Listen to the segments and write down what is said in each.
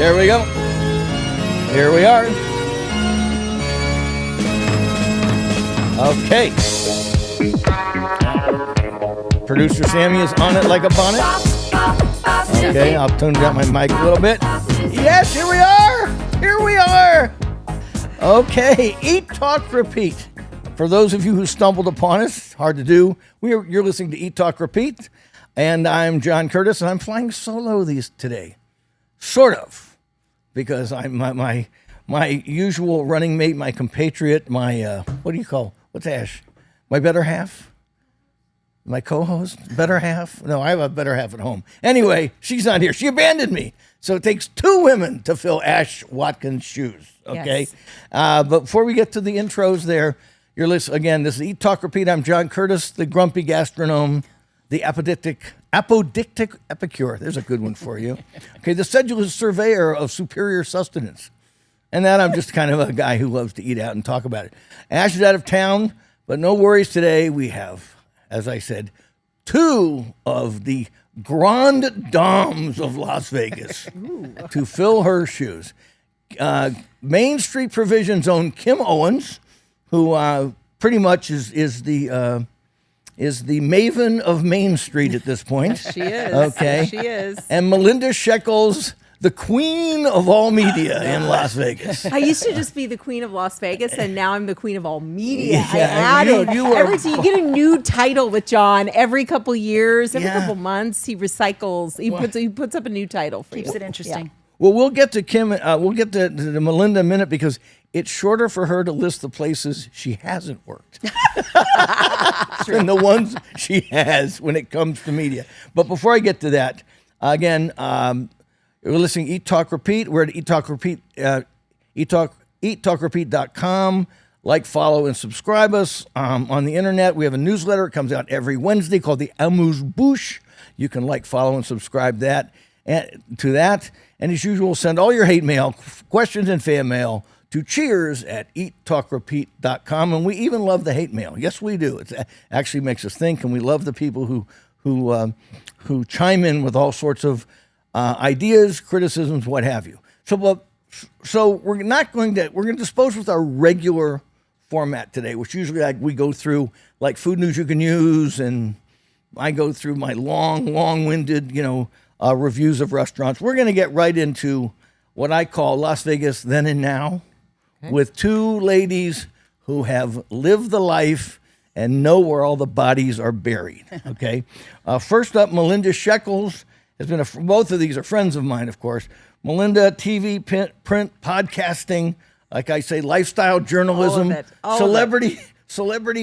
There we go. Here we are. Okay. Producer Sammy is on it like a bonnet. Okay, I'll tune down my mic a little bit. Yes, here we are. Here we are. Okay, Eat, Talk, Repeat. For those of you who stumbled upon us, hard to do, you're listening to Eat, Talk, Repeat. And I'm John Curtas, and I'm flying solo today. Sort of. Because I'm my usual running mate, my compatriot, my, what's Ash? My better half? My co-host? Better half? No, I have a better half at home. Anyway, she's not here. She abandoned me. So it takes two women to fill Ash Watkins' shoes, okay? Yes. But before we get to the intros there, you're listening, again, this is Eat, Talk, Repeat. I'm John Curtas, the grumpy gastronome, the apodictic epicure. There's a good one for you. Okay, the sedulous surveyor of superior sustenance. And that I'm just kind of a guy who loves to eat out and talk about it. Ash is out of town, but no worries today. We have, as I said, two of the grand dames of Las Vegas to fill her shoes. Main Street Provisions own Kim Owens, who pretty much is the maven of Main Street at this point. She is. Okay. She is. And Melinda Sheckells, the queen of all media in Las Vegas. I used to just be the queen of Las Vegas, and now I'm the queen of all media. Yeah, I added. you are- You get a new title with John every couple years, every couple months. He recycles. He puts up a new title for Keeps you. it interesting. Yeah. Well, we'll get to Kim. We'll get to Melinda in a minute because it's shorter for her to list the places she hasn't worked than the ones she has when it comes to media. But before I get to that, again, we're listening to Eat, Talk, Repeat. We're at Eat, Talk, Repeat, eattalkrepeat.com. Like, follow, and subscribe us on the internet. We have a newsletter. It comes out every Wednesday called the Amuse-Bouche. You can like, follow, and subscribe to that. And as usual, send all your hate mail, questions, and fan mail to cheers@eattalkrepeat.com. And we even love the hate mail. Yes, we do. It actually makes us think, and we love the people who chime in with all sorts of ideas, criticisms, what have you. So we're going to dispose with our regular format today, which usually we go through like food news you can use, and I go through my long-winded, reviews of restaurants. We're going to get right into what I call Las Vegas then and now, with two ladies who have lived the life and know where all the bodies are buried. Okay, first up, Melinda Sheckells has been both of these are friends of mine, of course. Melinda, TV, print, podcasting, like I say, lifestyle journalism, celebrity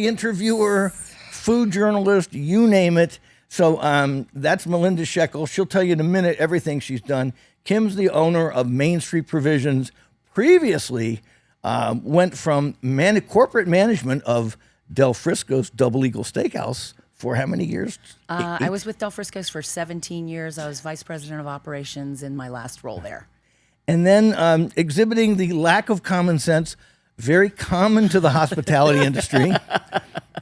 interviewer, food journalist, you name it. So that's Melinda Sheckells. She'll tell you in a minute everything she's done. Kim's the owner of Main Street Provisions. Previously, went from corporate management of Del Frisco's Double Eagle Steakhouse for how many years? I was with Del Frisco's for 17 years. I was vice president of operations in my last role there. And then exhibiting the lack of common sense, very common to the hospitality industry,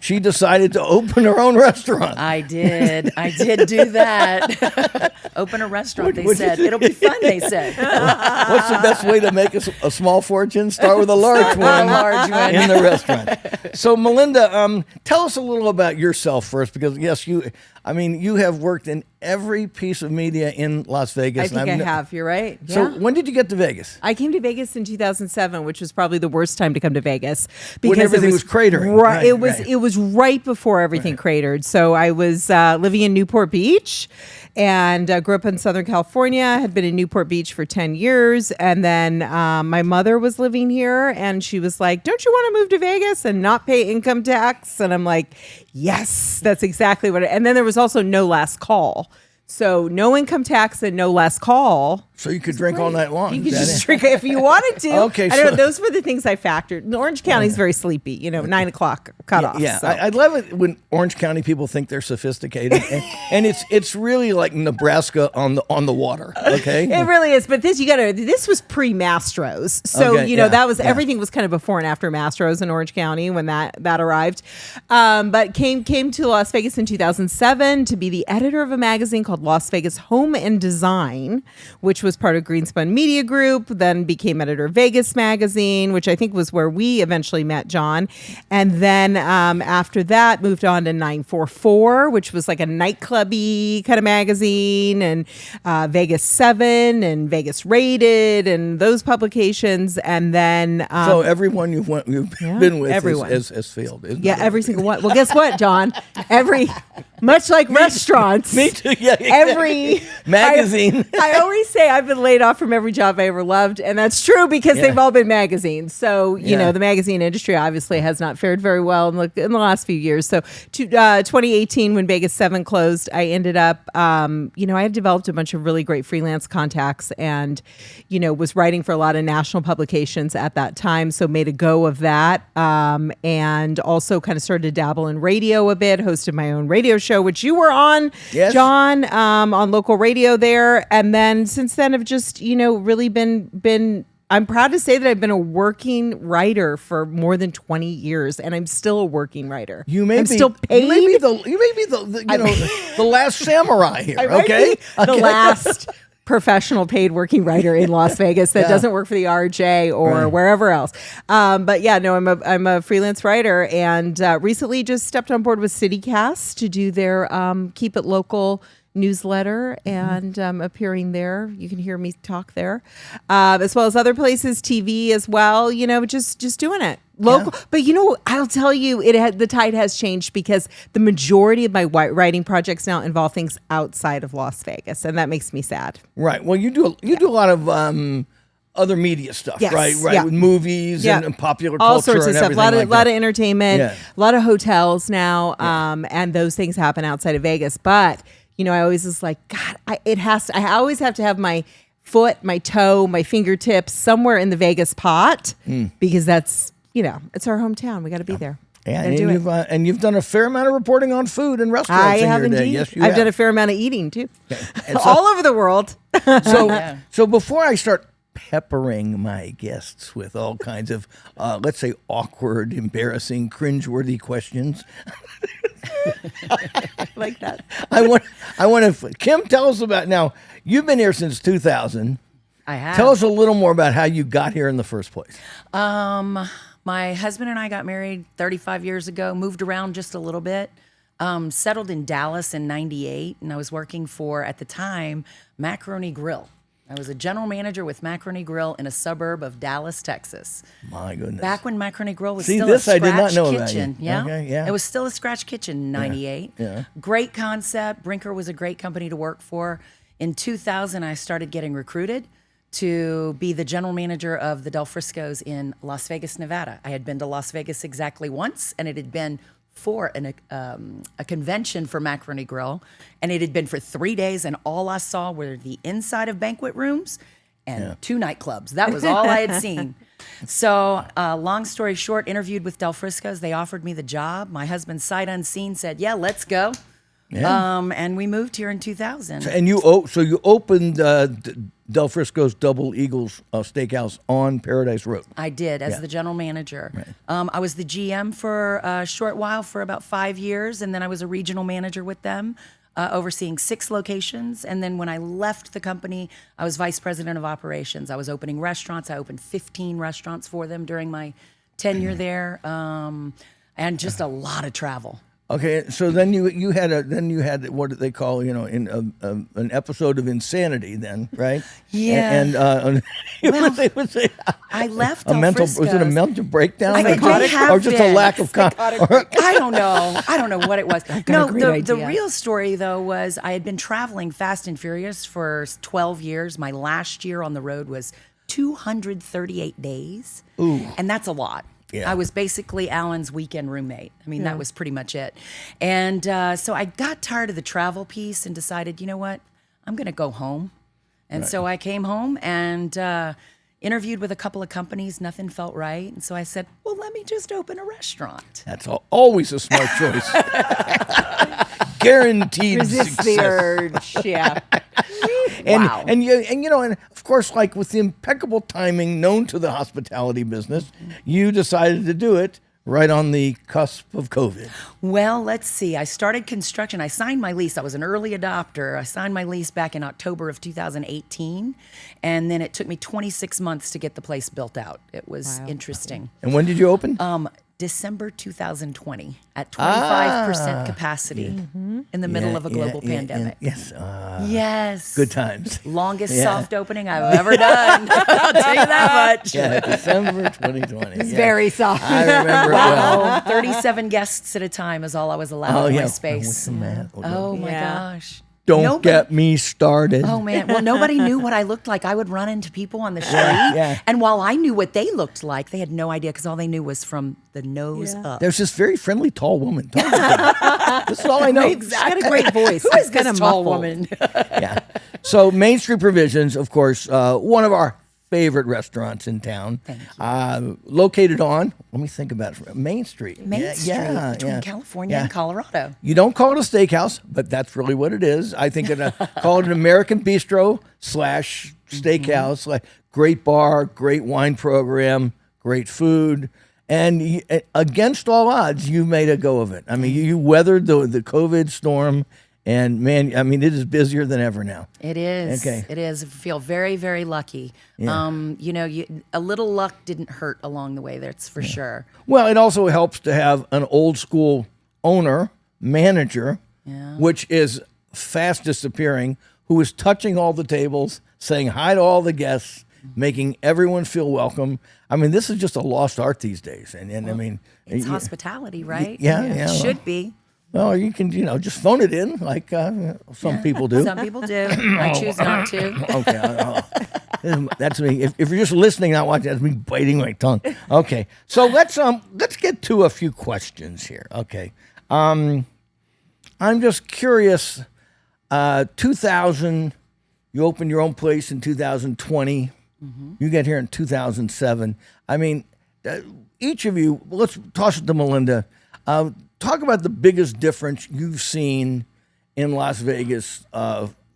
she decided to open her own restaurant. I did do that. Open a restaurant, they said. It'll be fun, they said. What's the best way to make a small fortune? Start with a large one, in the restaurant. So, Melinda, tell us a little about yourself first, because, yes, you have worked in every piece of media in Las Vegas. I think I have. You're right. So when did you get to Vegas? I came to Vegas in 2007, which was probably the worst time to come to Vegas because when everything was cratering. Right, it was right before everything cratered. So I was living in Newport Beach and grew up in Southern California, had been in Newport Beach for 10 years. And then my mother was living here and she was like, don't you want to move to Vegas and not pay income tax? And I'm like, yes, that's exactly what and then there was also no last call. So no income tax and no last call. So you could drink all night long. You could just drink if you wanted to. Okay, I don't know. Those were the things I factored. Orange County's very sleepy. 9 o'clock cutoff. Yeah, so. I love it when Orange County people think they're sophisticated, and it's really like Nebraska on the water. Okay, it really is. But this was pre-Mastros, so that was everything was kind of before and after Mastros in Orange County when that arrived. But came to Las Vegas in 2007 to be the editor of a magazine called Las Vegas Home and Design, which was part of Greenspun Media Group, then became editor of Vegas Magazine, which I think was where we eventually met John. And then after that, moved on to 944, which was like a nightclubby kind of magazine, and Vegas 7 and Vegas Rated and those publications. And then... so everyone you've been with has failed. Yeah, every single one. Well, guess what, John? Much like restaurants. Me too. Yeah, exactly. Every magazine. I always say I've been laid off from every job I ever loved, and that's true because they've all been magazines. So, you know, the magazine industry obviously has not fared very well in the last few years. So, 2018, when Vegas 7 closed, I ended up, I had developed a bunch of really great freelance contacts and, was writing for a lot of national publications at that time. So, made a go of that, and also kind of started to dabble in radio a bit, hosted my own radio show, which you were on, John, on local radio there. And then since then, I've just, really been I'm proud to say that I've been a working writer for more than 20 years, and I'm still a working writer. I'm still paid. You may be the last samurai here. Okay, the last professional paid working writer in Las Vegas that doesn't work for the RJ or wherever else. But yeah, no, I'm a freelance writer, and recently just stepped on board with CityCast to do their Keep It Local newsletter, and appearing there. You can hear me talk there, as well as other places, TV as well. Just doing it local. Yeah. But I'll tell you, the tide has changed because the majority of my writing projects now involve things outside of Las Vegas, and that makes me sad. Right. Well, you do a lot of other media stuff, right? Yeah. With movies and popular all culture sorts of and stuff. everything A lot of entertainment, a lot of hotels now, and those things happen outside of Vegas. But I always was like, God, I always have to have my foot, my toe, my fingertips somewhere in the Vegas pot because that's, it's our hometown. We got to be there. Yeah, and you've done a fair amount of reporting on food and restaurants I in have your day. Indeed. Yes, you I've have. done a fair amount of eating too, So, all over the world. So before I start peppering my guests with all kinds of, let's say, awkward, embarrassing, cringeworthy questions. Like that. I want to, Kim, tell us about, now, you've been here since 2000. I have. Tell us a little more about how you got here in the first place. My husband and I got married 35 years ago, moved around just a little bit, settled in Dallas in 98, and I was working for, at the time, Macaroni Grill. I was a general manager with Macaroni Grill in a suburb of Dallas, Texas. My goodness. Back when Macaroni Grill was See, still this a I did not scratch know about kitchen. you. Yeah? Okay, yeah. It was still a scratch kitchen in 98. Yeah. Great concept. Brinker was a great company to work for. In 2000, I started getting recruited to be the general manager of the Del Frisco's in Las Vegas, Nevada. I had been to Las Vegas exactly once, and it had been for a convention for Macaroni Grill, and it had been for 3 days, and all I saw were the inside of banquet rooms and 2 nightclubs. That was all I had seen. So long story short, interviewed with Del Frisco's. They offered me the job. My husband, sight unseen, said, yeah, let's go. Yeah. And we moved here in 2000. And you opened Del Frisco's Double Eagles Steakhouse on Paradise Road. I did, as the general manager. Right. I was the GM for a short while, for about 5 years, and then I was a regional manager with them, overseeing 6 locations. And then when I left the company, I was vice president of operations. I was opening restaurants. I opened 15 restaurants for them during my tenure there, and just a lot of travel. Okay, so then you had what they call in an episode of insanity then, right? Yeah. And I left. Was it a mental breakdown, or just a lack of? I don't know what it was. No, the idea. real story though was I had been traveling fast and furious for 12 years. My last year on the road was 238 days, and that's a lot. Yeah. I was basically Alan's weekend roommate. I mean, that was pretty much it. And so I got tired of the travel piece and decided, you know what, I'm going to go home. And so I came home and interviewed with a couple of companies. Nothing felt right. And so I said, well, let me just open a restaurant. That's always a smart choice. Guaranteed Resist success. the urge. Yeah. And of course, like with the impeccable timing known to the hospitality business, you decided to do it right on the cusp of COVID? Well, let's see. I started construction. I signed my lease. I was an early adopter. I signed my lease back in October of 2018. And then it took me 26 months to get the place built out. It was interesting. And when did you open? December 2020 at 25% capacity in the middle of a global pandemic. Yes. Yes. Good times. Longest soft opening I've ever done. I'll tell you that much. Yeah, December 2020. It's very soft. I remember it well. 37 guests at a time is all I was allowed in my space. What's the math? Oh my gosh. Don't get me started. Oh man. Well, nobody knew what I looked like. I would run into people on the street. Yeah. And while I knew what they looked like, they had no idea because all they knew was from the nose up. There's this very friendly tall woman. This is all I know. She's got a great voice. Who is this tall woman? Yeah. So Main Street Provisions, of course, one of our favorite restaurants in town. Thank you. Located on, let me think about it, Main Street. Main Street between California and Colorado. You don't call it a steakhouse, but that's really what it is. I think call it an American bistro / steakhouse. Like great bar, great wine program, great food. And against all odds, you made a go of it. I mean, you weathered the COVID storm. And man, I mean, it is busier than ever now. It is. Okay. It is. I feel very, very lucky. Yeah. A little luck didn't hurt along the way. That's for sure. Well, it also helps to have an old school owner, manager, which is fast disappearing, who is touching all the tables, saying hi to all the guests, making everyone feel welcome. I mean, this is just a lost art these days. And I mean, it's hospitality, right? Yeah. It should be. Well, you can, just phone it in like some people do. Some people do. I choose not to. Okay. That's me. If you're just listening, not watching, that's me biting my tongue. Okay. So let's get to a few questions here. Okay. I'm just curious. 2000, you opened your own place in 2020. You get here in 2007. I mean, each of you, let's toss it to Melinda. Talk about the biggest difference you've seen in Las Vegas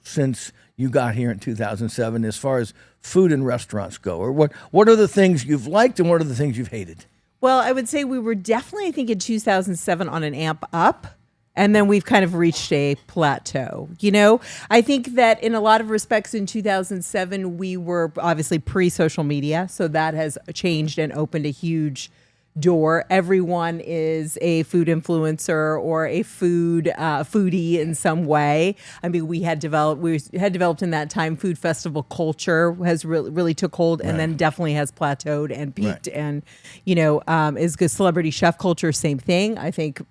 since you got here in 2007 as far as food and restaurants go. Or what are the things you've liked and what are the things you've hated? Well, I would say we were definitely, I think, in 2007 on an amp up. And then we've kind of reached a plateau. I think that in a lot of respects in 2007, we were obviously pre-social media. So that has changed and opened a huge door. Everyone is a food influencer or a foodie in some way. I mean, we had developed in that time food festival culture has really took hold, and then definitely has plateaued and peaked. And is good celebrity chef culture, same thing. I think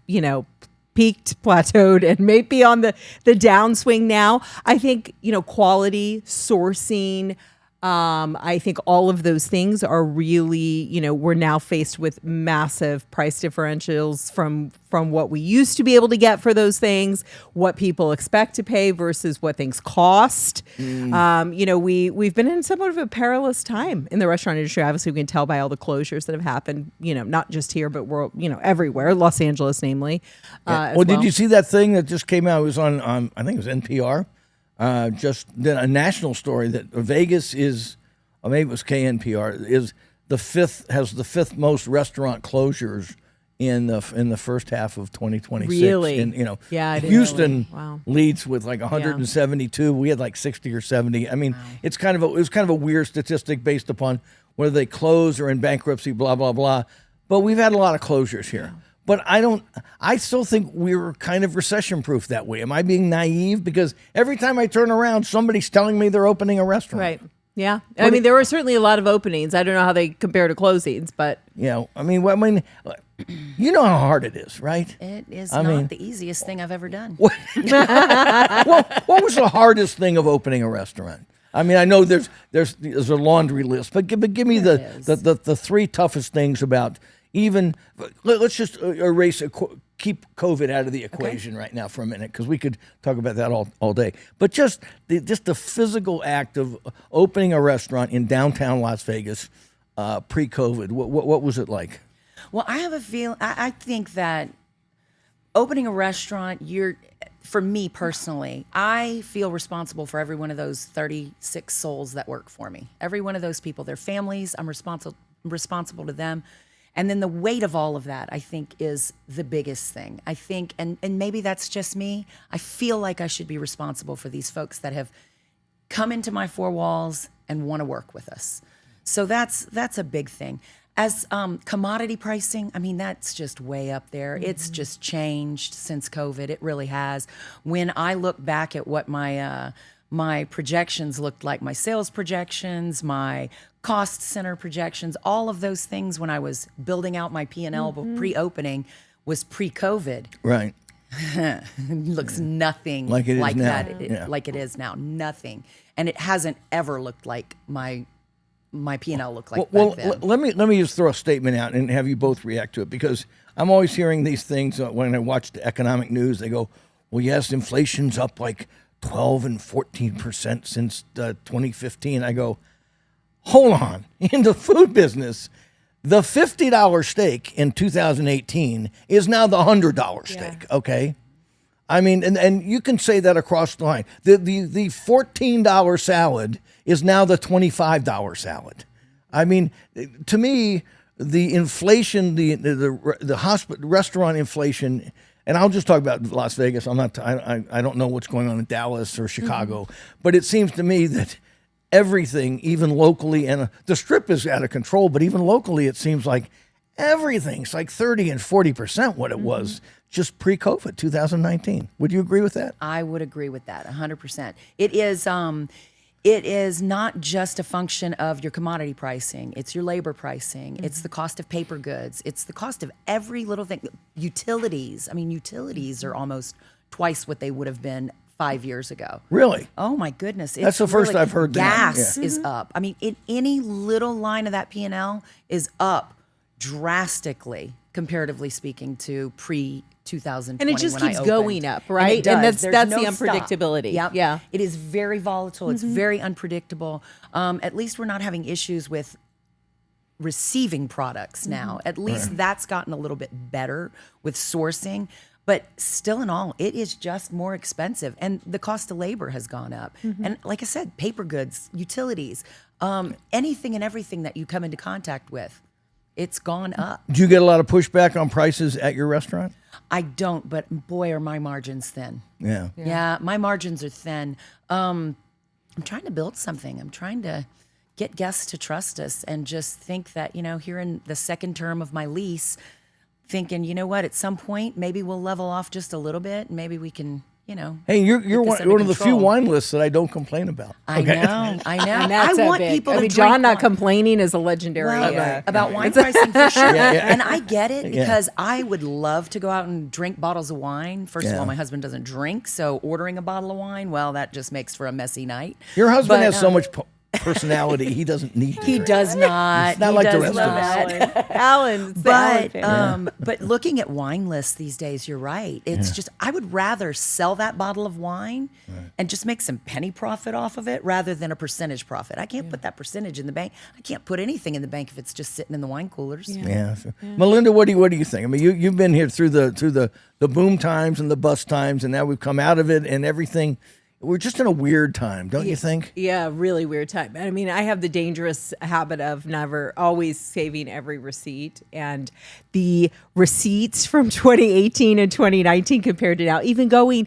peaked, plateaued, and maybe on the downswing now. I think quality, sourcing. I think all of those things are really, we're now faced with massive price differentials from what we used to be able to get for those things, what people expect to pay versus what things cost. We've been in somewhat of a perilous time in the restaurant industry. Obviously, we can tell by all the closures that have happened, not just here, but everywhere, Los Angeles, namely. Did you see that thing that just came out? It was on I think it was NPR. Just did a national story that Vegas is, or maybe it was KNPR, has the fifth most restaurant closures in the first half of 2026. Really? And Really. Houston Wow. leads with like 172. We had like 60 or 70. I mean, it was kind of a weird statistic based upon whether they close or in bankruptcy, blah blah blah. But we've had a lot of closures here. But I still think we were kind of recession-proof that way. Am I being naive? Because every time I turn around, somebody's telling me they're opening a restaurant. Right. Yeah. I mean, there were certainly a lot of openings. I don't know how they compare to closings, but. I mean, you know how hard it is, right? It is not the easiest thing I've ever done. What was the hardest thing of opening a restaurant? I mean, I know there's a laundry list, but give me the three toughest things about. Even let's just keep COVID out of the equation right now for a minute, because we could talk about that all day. But just the physical act of opening a restaurant in downtown Las Vegas pre-COVID, what was it like? Well, I have a feeling. I think that opening a restaurant, for me personally, I feel responsible for every one of those 36 souls that work for me. Every one of those people, their families, I'm responsible to them. And then the weight of all of that, I think, is the biggest thing. I think, and maybe that's just me, I feel like I should be responsible for these folks that have come into my four walls and want to work with us. So that's a big thing. As commodity pricing, I mean, that's just way up there. It's just changed since COVID. It really has. When I look back at what my projections looked like, my sales projections, my cost center projections, all of those things when I was building out my P&L pre-opening was pre-COVID. Right. Looks nothing like it is now. that. Like it is now. Nothing. And it hasn't ever looked like my P&L looked like back then. Let me just throw a statement out and have you both react to it, because I'm always hearing these things when I watch the economic news. They go, well, yes, inflation's up like 12 and 14% since 2015. I go, hold on. In the food business, the $50 steak in 2018 is now the $100 steak, okay? I mean, and you can say that across the line. The $14 salad is now the $25 salad. I mean, to me, the inflation, the hospital restaurant inflation, and I'll just talk about Las Vegas. I don't know what's going on in Dallas or Chicago, but it seems to me that everything, even locally, and the Strip is out of control, but even locally, it seems like everything's like 30 and 40% what it was just pre-COVID, 2019. Would you agree with that? I would agree with that 100%. It is not just a function of your commodity pricing. It's your labor pricing. It's the cost of paper goods. It's the cost of every little thing. Utilities. I mean, utilities are almost twice what they would have been 5 years ago. Really? Oh my goodness. That's the first I've heard that. Gas is up. I mean, any little line of that P&L is up drastically, comparatively speaking, to pre-2020. And it just when I keeps opened. going up, right? And it does. And that's There's the no stop. unpredictability. Yep. Yeah. It is very volatile. It's very unpredictable. At least we're not having issues with receiving products now. At least that's gotten a little bit better with sourcing. But still in all, it is just more expensive. And the cost of labor has gone up. And like I said, paper goods, utilities, anything and everything that you come into contact with, it's gone up. Do you get a lot of pushback on prices at your restaurant? I don't, but boy, are my margins thin. Yeah. Yeah, my margins are thin. I'm trying to build something. I'm trying to get guests to trust us and just think that, here in the second term of my lease, thinking, you know what, at some point, maybe we'll level off just a little bit. And maybe we can, Hey, you're one of the few wine lists that I don't complain about. I know. And that's I want big. people I to mean, drink John not wine. complaining is a legendary. About wine pricing for sure. Yeah. And I get it because I would love to go out and drink bottles of wine. First of all, my husband doesn't drink, so ordering a bottle of wine, well, that just makes for a messy night. Your husband has so much personality, he doesn't need to He drink. does not. It's not He like the does rest of us. not. Alan. It's the Alan family. But looking at wine lists these days, you're right. It's just I would rather sell that bottle of wine and just make some penny profit off of it rather than a percentage profit. I can't put that percentage in the bank. I can't put anything in the bank if it's just sitting in the wine coolers. Yeah. Melinda, what do you think? I mean, you've been here through the boom times and the bust times, and now we've come out of it and everything. We're just in a weird time, don't you think? Yeah, really weird time. I mean, I have the dangerous habit of never always saving every receipt, and the receipts from 2018 and 2019 compared to now, even going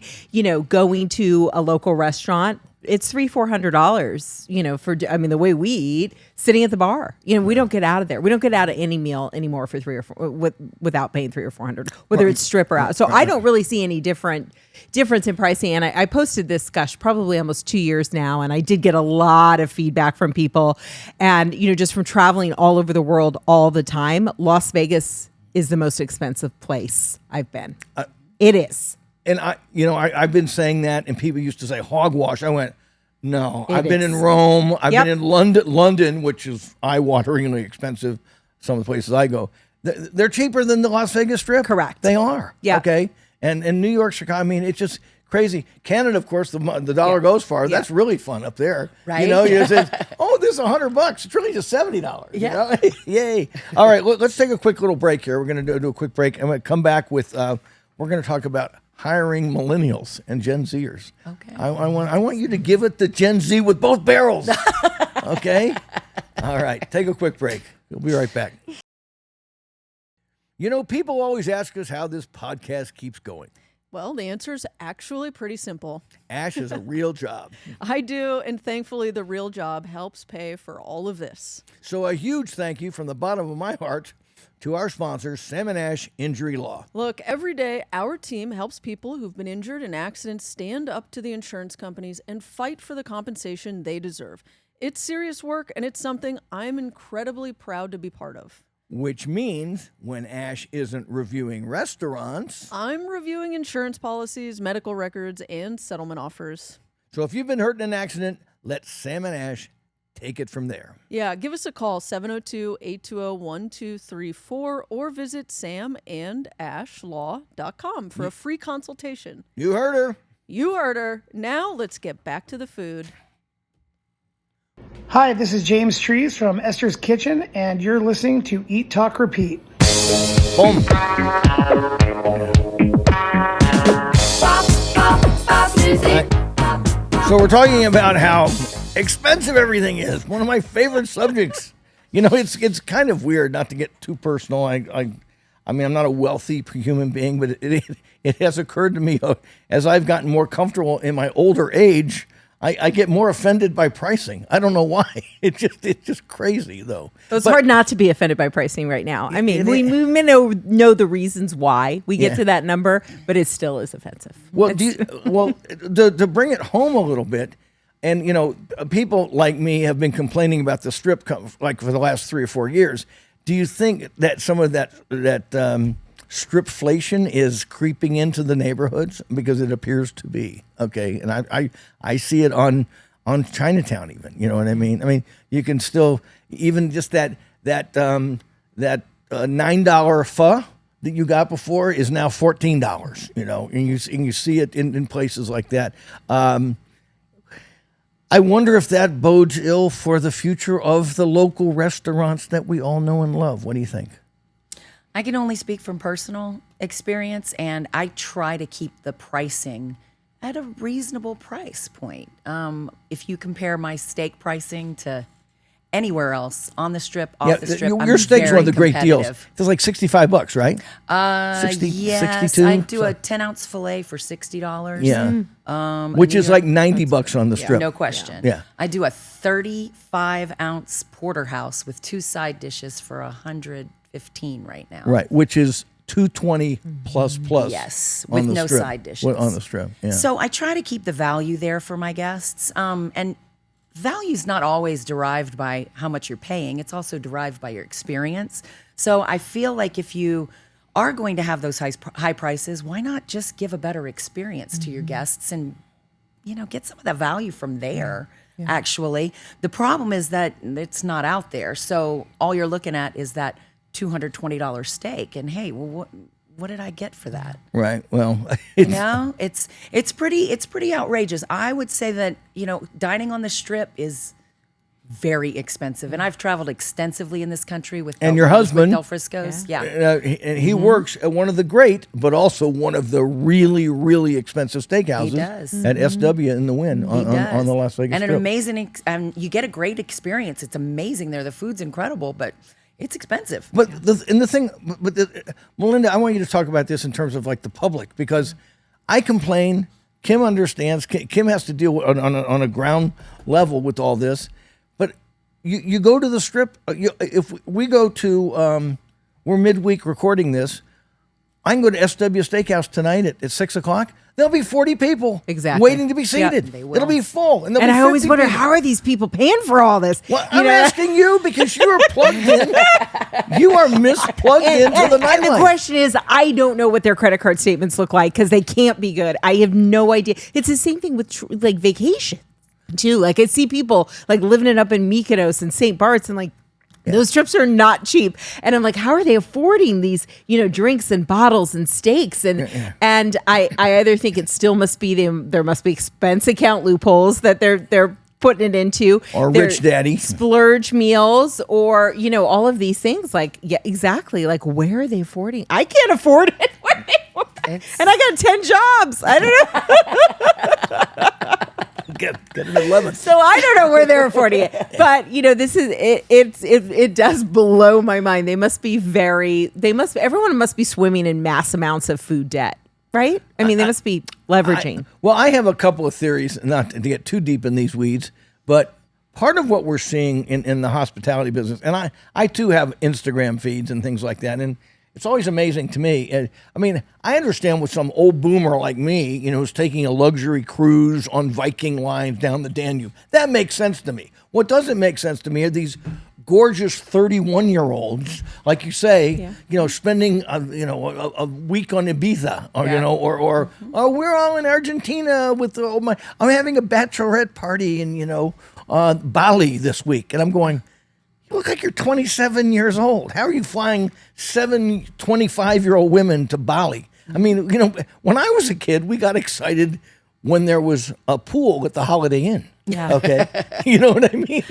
to a local restaurant, it's $300-400, for, the way we eat, sitting at the bar. We don't get out of there. We don't get out of any meal anymore for $300 or $400 without paying $300 or $400, whether it's strip or out. So I don't really see any difference in pricing. And I posted this, probably almost 2 years now, and I did get a lot of feedback from people. And, just from traveling all over the world all the time, Las Vegas is the most expensive place I've been. It is. And I've been saying that, and people used to say hogwash. I went, no. I've been in Rome. I've been in London, which is eye-wateringly expensive. Some of the places I go, they're cheaper than the Las Vegas Strip. Correct. They are. Yeah. Okay. And New York, Chicago. I mean, it's just crazy. Canada, of course, the dollar goes far. That's really fun up there. Right. You say, oh, this is $100. It's really just $70. Yeah. Yay. All right. Let's take a quick little break here. We're going to do a quick break. I'm going to come back with. We're going to talk about hiring millennials and Gen Zers. Okay. I want you to give it to Gen Z with both barrels. Okay? All right. Take a quick break. We'll be right back. You know, people always ask us how this podcast keeps going. Well, the answer is actually pretty simple. Ash is a real job. I do, and thankfully the real job helps pay for all of this. So a huge thank you from the bottom of my heart to our sponsor, Sam and Ash Injury Law. Look, every day our team helps people who've been injured in accidents stand up to the insurance companies and fight for the compensation they deserve. It's serious work, and it's something I'm incredibly proud to be part of. Which means when Ash isn't reviewing restaurants, I'm reviewing insurance policies, medical records, and settlement offers. so if you've been hurt in an accident, let Sam and Ash take it from there. Yeah, give us a call, 702-820-1234, or visit samandashlaw.com for a free consultation. You heard her. You heard her. Now let's get back to the food. Hi, this is James Trees from Esther's Kitchen, and you're listening to Eat, Talk, Repeat. Boom. So we're talking about how expensive everything is. One of my favorite subjects. You know, it's kind of weird not to get too personal. I mean, I'm not a wealthy human being, but it has occurred to me as I've gotten more comfortable in my older age, I get more offended by pricing. I don't know why. It's just crazy though. It's hard not to be offended by pricing right now. I mean, we may know the reasons why we get to that number, but it still is offensive. Well, to bring it home a little bit, and you know, people like me have been complaining about the strip like for the last 3 or 4 years. Do you think that some of that stripflation is creeping into the neighborhoods? Because it appears to be. Okay, and I see it on Chinatown even. You know what I mean? I mean, you can still even just that $9 pho that you got before is now $14. You know, and you see it in places like that. I wonder if that bodes ill for the future of the local restaurants that we all know and love. What do you think? I can only speak from personal experience, and I try to keep the pricing at a reasonable price point. If you compare my steak pricing to anywhere else on the strip, off the strip, your steak's one of the great deals. It's like $65, right? 60, yes, 62? I do a 10-ounce fillet for $60. Yeah, which is like $90 on the strip. No question. Yeah. I do a 35-ounce porterhouse with 2 side dishes for $115 right now. Right, which is $220 plus. Yes, on with the no strip. side dishes. On the strip, yeah. So I try to keep the value there for my guests. And value's not always derived by how much you're paying. It's also derived by your experience. So I feel like if you are going to have those high prices, why not just give a better experience to your guests and, you know, get some of the value from there. Yeah. Actually, the problem is that it's not out there. So all you're looking at is that $220 steak, and hey, well, what did I get for that? Right. Well, it's pretty outrageous. I would say that, you know, dining on the strip is very expensive, and I've traveled extensively in this country with your husband Del Frisco's. Yeah, and he works at one of the great, but also one of the really, really expensive steakhouses. He does. At SW in the Wynn on the Las Vegas and Strip. an amazing, and you get a great experience. It's amazing there. The food's incredible, but it's expensive. But Melinda, I want you to talk about this in terms of like the public, because I complain. Kim understands. Kim has to deal on a ground level with all this. But you go to the strip. If we go to, we're midweek recording this. I can go to SW Steakhouse tonight at 6 o'clock. There'll be 40 people waiting to be seated. Yep, it'll be full. And I always wonder, how are these people paying for all this? Well, I'm asking you because you are plugged in. You are misplugged into the nightlife. And the question is, I don't know what their credit card statements look like because they can't be good. I have no idea. It's the same thing with like vacation too. Like I see people like living it up in Mykonos and St. Bart's and like, those trips are not cheap. And I'm like, how are they affording these, you know, drinks and bottles and steaks? And and I either think it still must be there must be expense account loopholes that they're putting it into. Or rich daddy. Splurge meals or, you know, all of these things. Like, yeah, exactly. Like, where are they affording? I can't afford it. And I got 10 jobs. I don't know. get an 11th. So I don't know where they're affording it, but this is it. It does blow my mind. Everyone must be swimming in mass amounts of food debt, right? I mean, they must be leveraging. Well, I have a couple of theories, not to get too deep in these weeds, but part of what we're seeing in the hospitality business, and I too have Instagram feeds and things like that, and it's always amazing to me. I mean, I understand with some old boomer like me, who's taking a luxury cruise on Viking lines down the Danube. That makes sense to me. What doesn't make sense to me are these gorgeous 31-year-olds, like you say, spending a week on Ibiza, or we're all in Argentina with I'm having a bachelorette party in Bali this week, and I'm going, you look like you're 27 years old. How are you flying 7 25-year-old women to Bali? I mean, when I was a kid, we got excited when there was a pool at the Holiday Inn. Yeah. Okay. You know what I mean?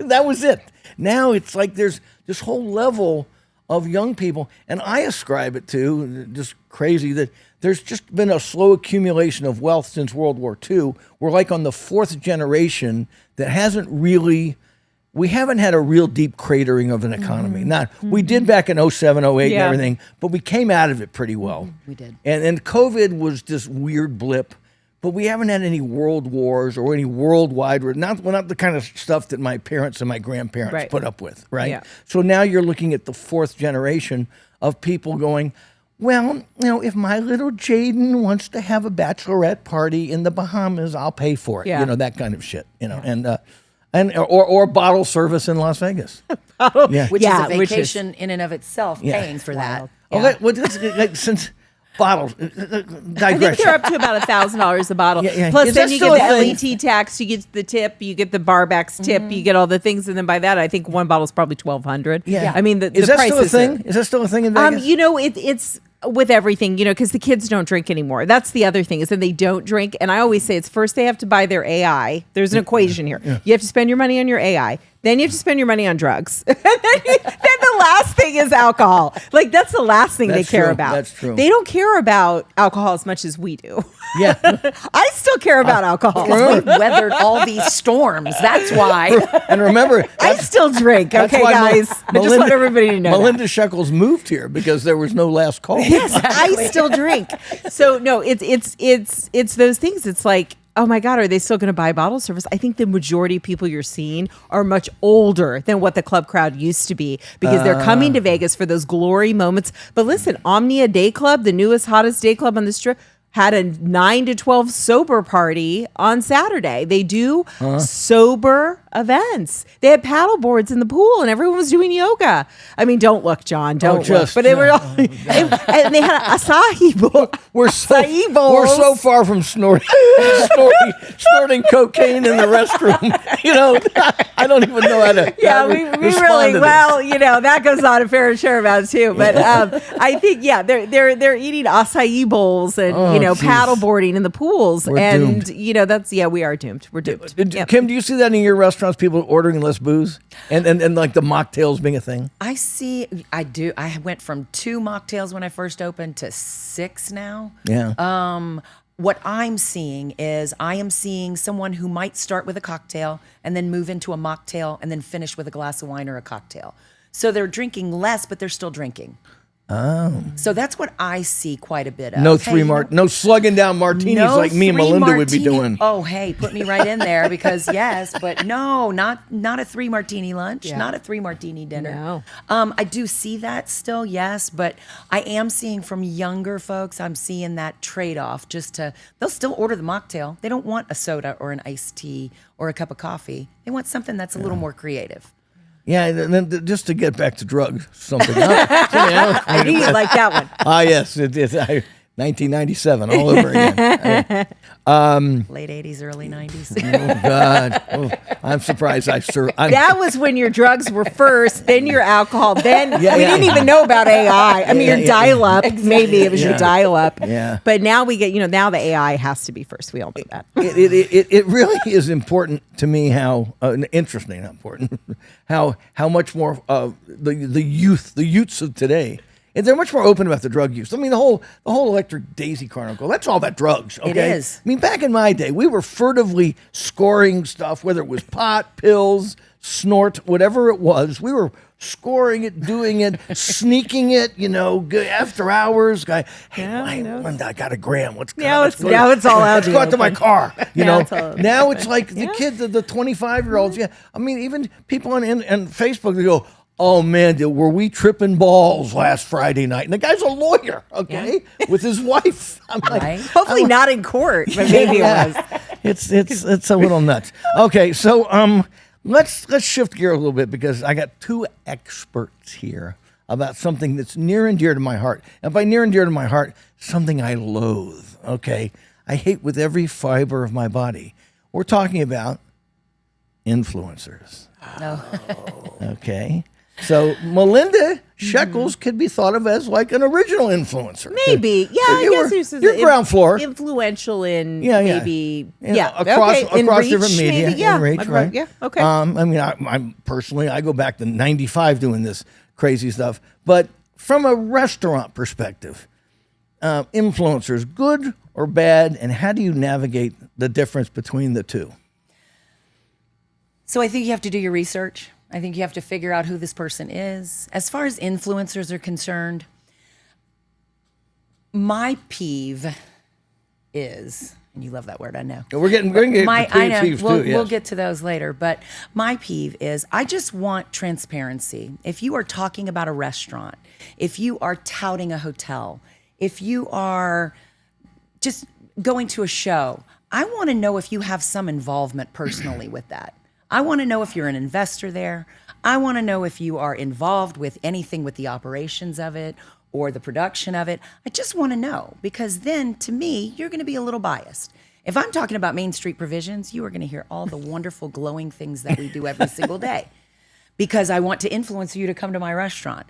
That was it. Now it's like there's this whole level of young people, and I ascribe it to just crazy that there's just been a slow accumulation of wealth since World War II. We're like on the fourth generation that we haven't had a real deep cratering of an economy. We did back in 07, 08 and everything, but we came out of it pretty well. We did. And COVID was this weird blip, but we haven't had any world wars or any worldwide, not the kind of stuff that my parents and my grandparents put up with, right? Yeah. So now you're looking at the fourth generation of people going, well, if my little Jaden wants to have a bachelorette party in the Bahamas, I'll pay for it. Yeah. That kind of shit, or bottle service in Las Vegas. Which is a vacation in and of itself, paying for that. Okay, well, since bottles, digression. I think they're up to about $1,000 a bottle. Plus, then you get the LET tax, you get the tip, you get the barbacks tip, you get all the things, and then by that, I think one bottle is probably $1,200. Yeah. I mean, the is that price still a thing? Is that still a thing in Vegas? It's with everything, because the kids don't drink anymore. That's the other thing, is that they don't drink. And I always say it's first they have to buy their AI. There's an equation here. You have to spend your money on your AI. Then you have to spend your money on drugs. then the last thing is alcohol. Like, that's the last thing they care about. That's true. They don't care about alcohol as much as we do. Yeah. I still care about alcohol. Because we weathered all these storms. That's why. And remember, I still drink. Okay, why guys. I just want everybody to know Melinda that. Sheckells moved here because there was no last call. Yes, I still drink. So no, it's those things. It's like, oh my God, are they still going to buy bottle service? I think the majority of people you're seeing are much older than what the club crowd used to be, because they're coming to Vegas for those glory moments. But listen, Omnia Day Club, the newest, hottest day club on the strip, had a 9 to 12 sober party on Saturday. They do sober events. They had paddle boards in the pool and everyone was doing yoga. I mean, don't look, John, don't look. But they were all, and they had an acai bowl. We're so far from snorting cocaine in the restroom. I don't even know how to. Yeah, we really, that goes on a fair share amount too. But I think they're eating acai bowls and paddle boarding in the pools. We're and doomed. we are doomed. We're doomed. Kim, do you see that in your restaurants? People ordering less booze and like the mocktails being a thing? I do. I went from 2 mocktails when I first opened to 6 now. Yeah. What I'm seeing is someone who might start with a cocktail and then move into a mocktail and then finish with a glass of wine or a cocktail. So they're drinking less, but they're still drinking. Oh. So that's what I see quite a bit of. No no slugging down martinis like me and Melinda would be doing. Oh, hey, put me right in there because yes, but no, not a 3 martini lunch, not a 3 martini dinner. No. I do see that still, yes, but I am seeing from younger folks, I'm seeing that trade-off they'll still order the mocktail. They don't want a soda or an iced tea or a cup of coffee. They want something that's a little more creative. Yeah, and then just to get back to drugs, something else. I knew you'd like that one. Yes, it's 1997 all over again. Late 80s, early 90s. Oh, God. Oh, I'm surprised That was when your drugs were first, then your alcohol, then we didn't even know about AI. I mean, your dial-up, maybe it was your dial-up. Yeah. But now we get, now the AI has to be first. We all know that. It really is important to me how, interesting, not important, how much more the youths of today, they're much more open about the drug use. I mean, the whole Electric Daisy Carnival, that's all about drugs. Okay? It is. I mean, back in my day, we were furtively scoring stuff, whether it was pot, pills, snort, whatever it was. We were scoring it, doing it, sneaking it, after hours. Hey, Linda, I got a gram. Let's go. Now it's all out. Let's go out to my car. Now it's all Now it's like the kids, the 25-year-olds. Yeah, I mean, even people on Facebook, they go, "Oh man, were we tripping balls last Friday night?" And the guy's a lawyer, okay, with his wife. I'm like, Right. Hopefully not in court, but maybe it was. It's a little nuts. Okay, so let's shift gear a little bit because I got two experts here about something that's near and dear to my heart. And by near and dear to my heart, something I loathe. Okay, I hate with every fiber of my body. We're talking about influencers. No. Okay. So Melinda Sheckells could be thought of as like an original influencer. Maybe. Yeah, I guess there's you're ground floor. Influential in Yeah. maybe. Across in reach, different media. Maybe, yeah. In reach, right? Yeah, okay. I mean, I'm personally, I go back to 95 doing this crazy stuff. But from a restaurant perspective, influencers, good or bad, and how do you navigate the difference between the two? So I think you have to do your research. I think you have to figure out who this person is. As far as influencers are concerned, my peeve is, and you love that word, I know. We're going to get I know. peeves We'll too. Yes. we'll get to those later. But my peeve is I just want transparency. If you are talking about a restaurant, if you are touting a hotel, if you are just going to a show, I want to know if you have some involvement personally with that. I want to know if you're an investor there. I want to know if you are involved with anything with the operations of it or the production of it. I just want to know because then to me, you're going to be a little biased. If I'm talking about Main Street Provisions, you are going to hear all the wonderful glowing things that we do every single day because I want to influence you to come to my restaurant.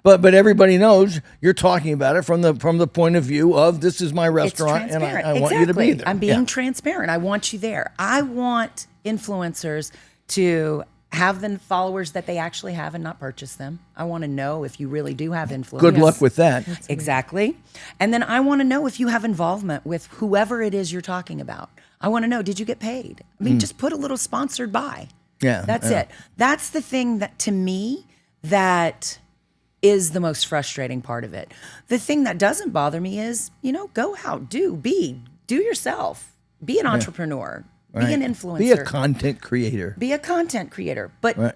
But everybody knows you're talking about it from the point of view of this is my It's restaurant and transparent. I want you to be Exactly. there. I'm being transparent. I want you there. I want influencers to have the followers that they actually have and not purchase them. I want to know if you really do have influence. Good luck with that. Exactly. And then I want to know if you have involvement with whoever it is you're talking about. I want to know, did you get paid? I mean, just put a little sponsored by. Yeah, That's yeah. it. That's the thing that to me that is the most frustrating part of it. The thing that doesn't bother me is, go out, do yourself. Be an entrepreneur. Right. Be an influencer. Be a content creator. Be a content creator. But Right.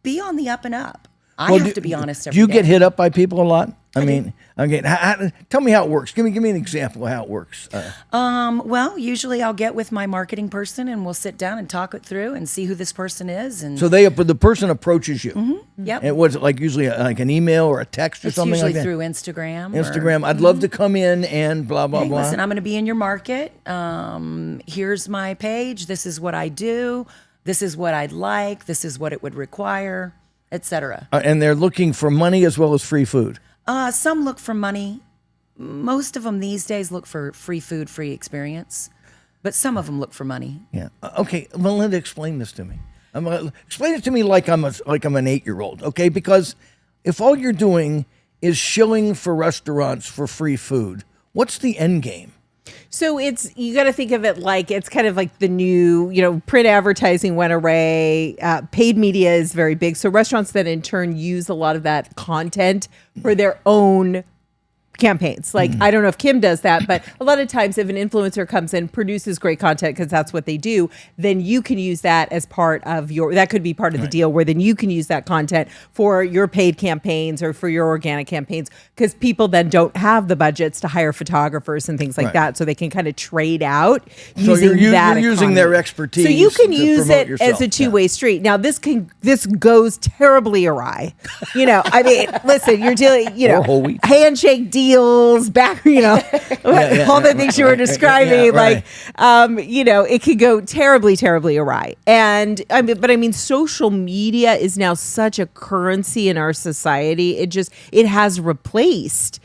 be on the up and up. I Well, have to be honest Do every you day. get hit up by people a lot? I mean, tell me how it works. Give me an example of how it works. Well, usually I'll get with my marketing person and we'll sit down and talk it through and see who this person is. And So the person approaches you. yep. And was it like usually like an email or a text or It's something usually like that? through Instagram. or- Instagram. I'd love to come in and blah blah Hey, blah. listen, I'm going to be in your market. Here's my page. This is what I do. This is what I'd like. This is what it would require, etc. And they're looking for money as well as free food. Some look for money. Most of them these days look for free food, free experience. But some of them look for money. Yeah. Okay, Melinda, explain this to me. Explain it to me like I'm an 8-year-old. Okay, because if all you're doing is shilling for restaurants for free food, what's the end game? So you got to think of it like it's kind of like the new, print advertising went away. Paid media is very big. So restaurants then in turn use a lot of that content for their own campaigns. Like, I don't know if Kim does that, but a lot of times if an influencer comes in, produces great content, because that's what they do, then you can use that as part of that could be part of the deal, where then you can use that content for your paid campaigns or for your organic campaigns, because people then don't have the budgets to hire photographers and things like that. So they can kind of trade out using that. You're using their expertise. So you can to use promote it yourself. as a two-way street. Now this goes terribly awry. I mean, listen, you're dealing, Or whole wheat. handshake deals, back, all the things you were describing, it could go terribly, terribly awry. And I mean, social media is now such a currency in our society. It has replaced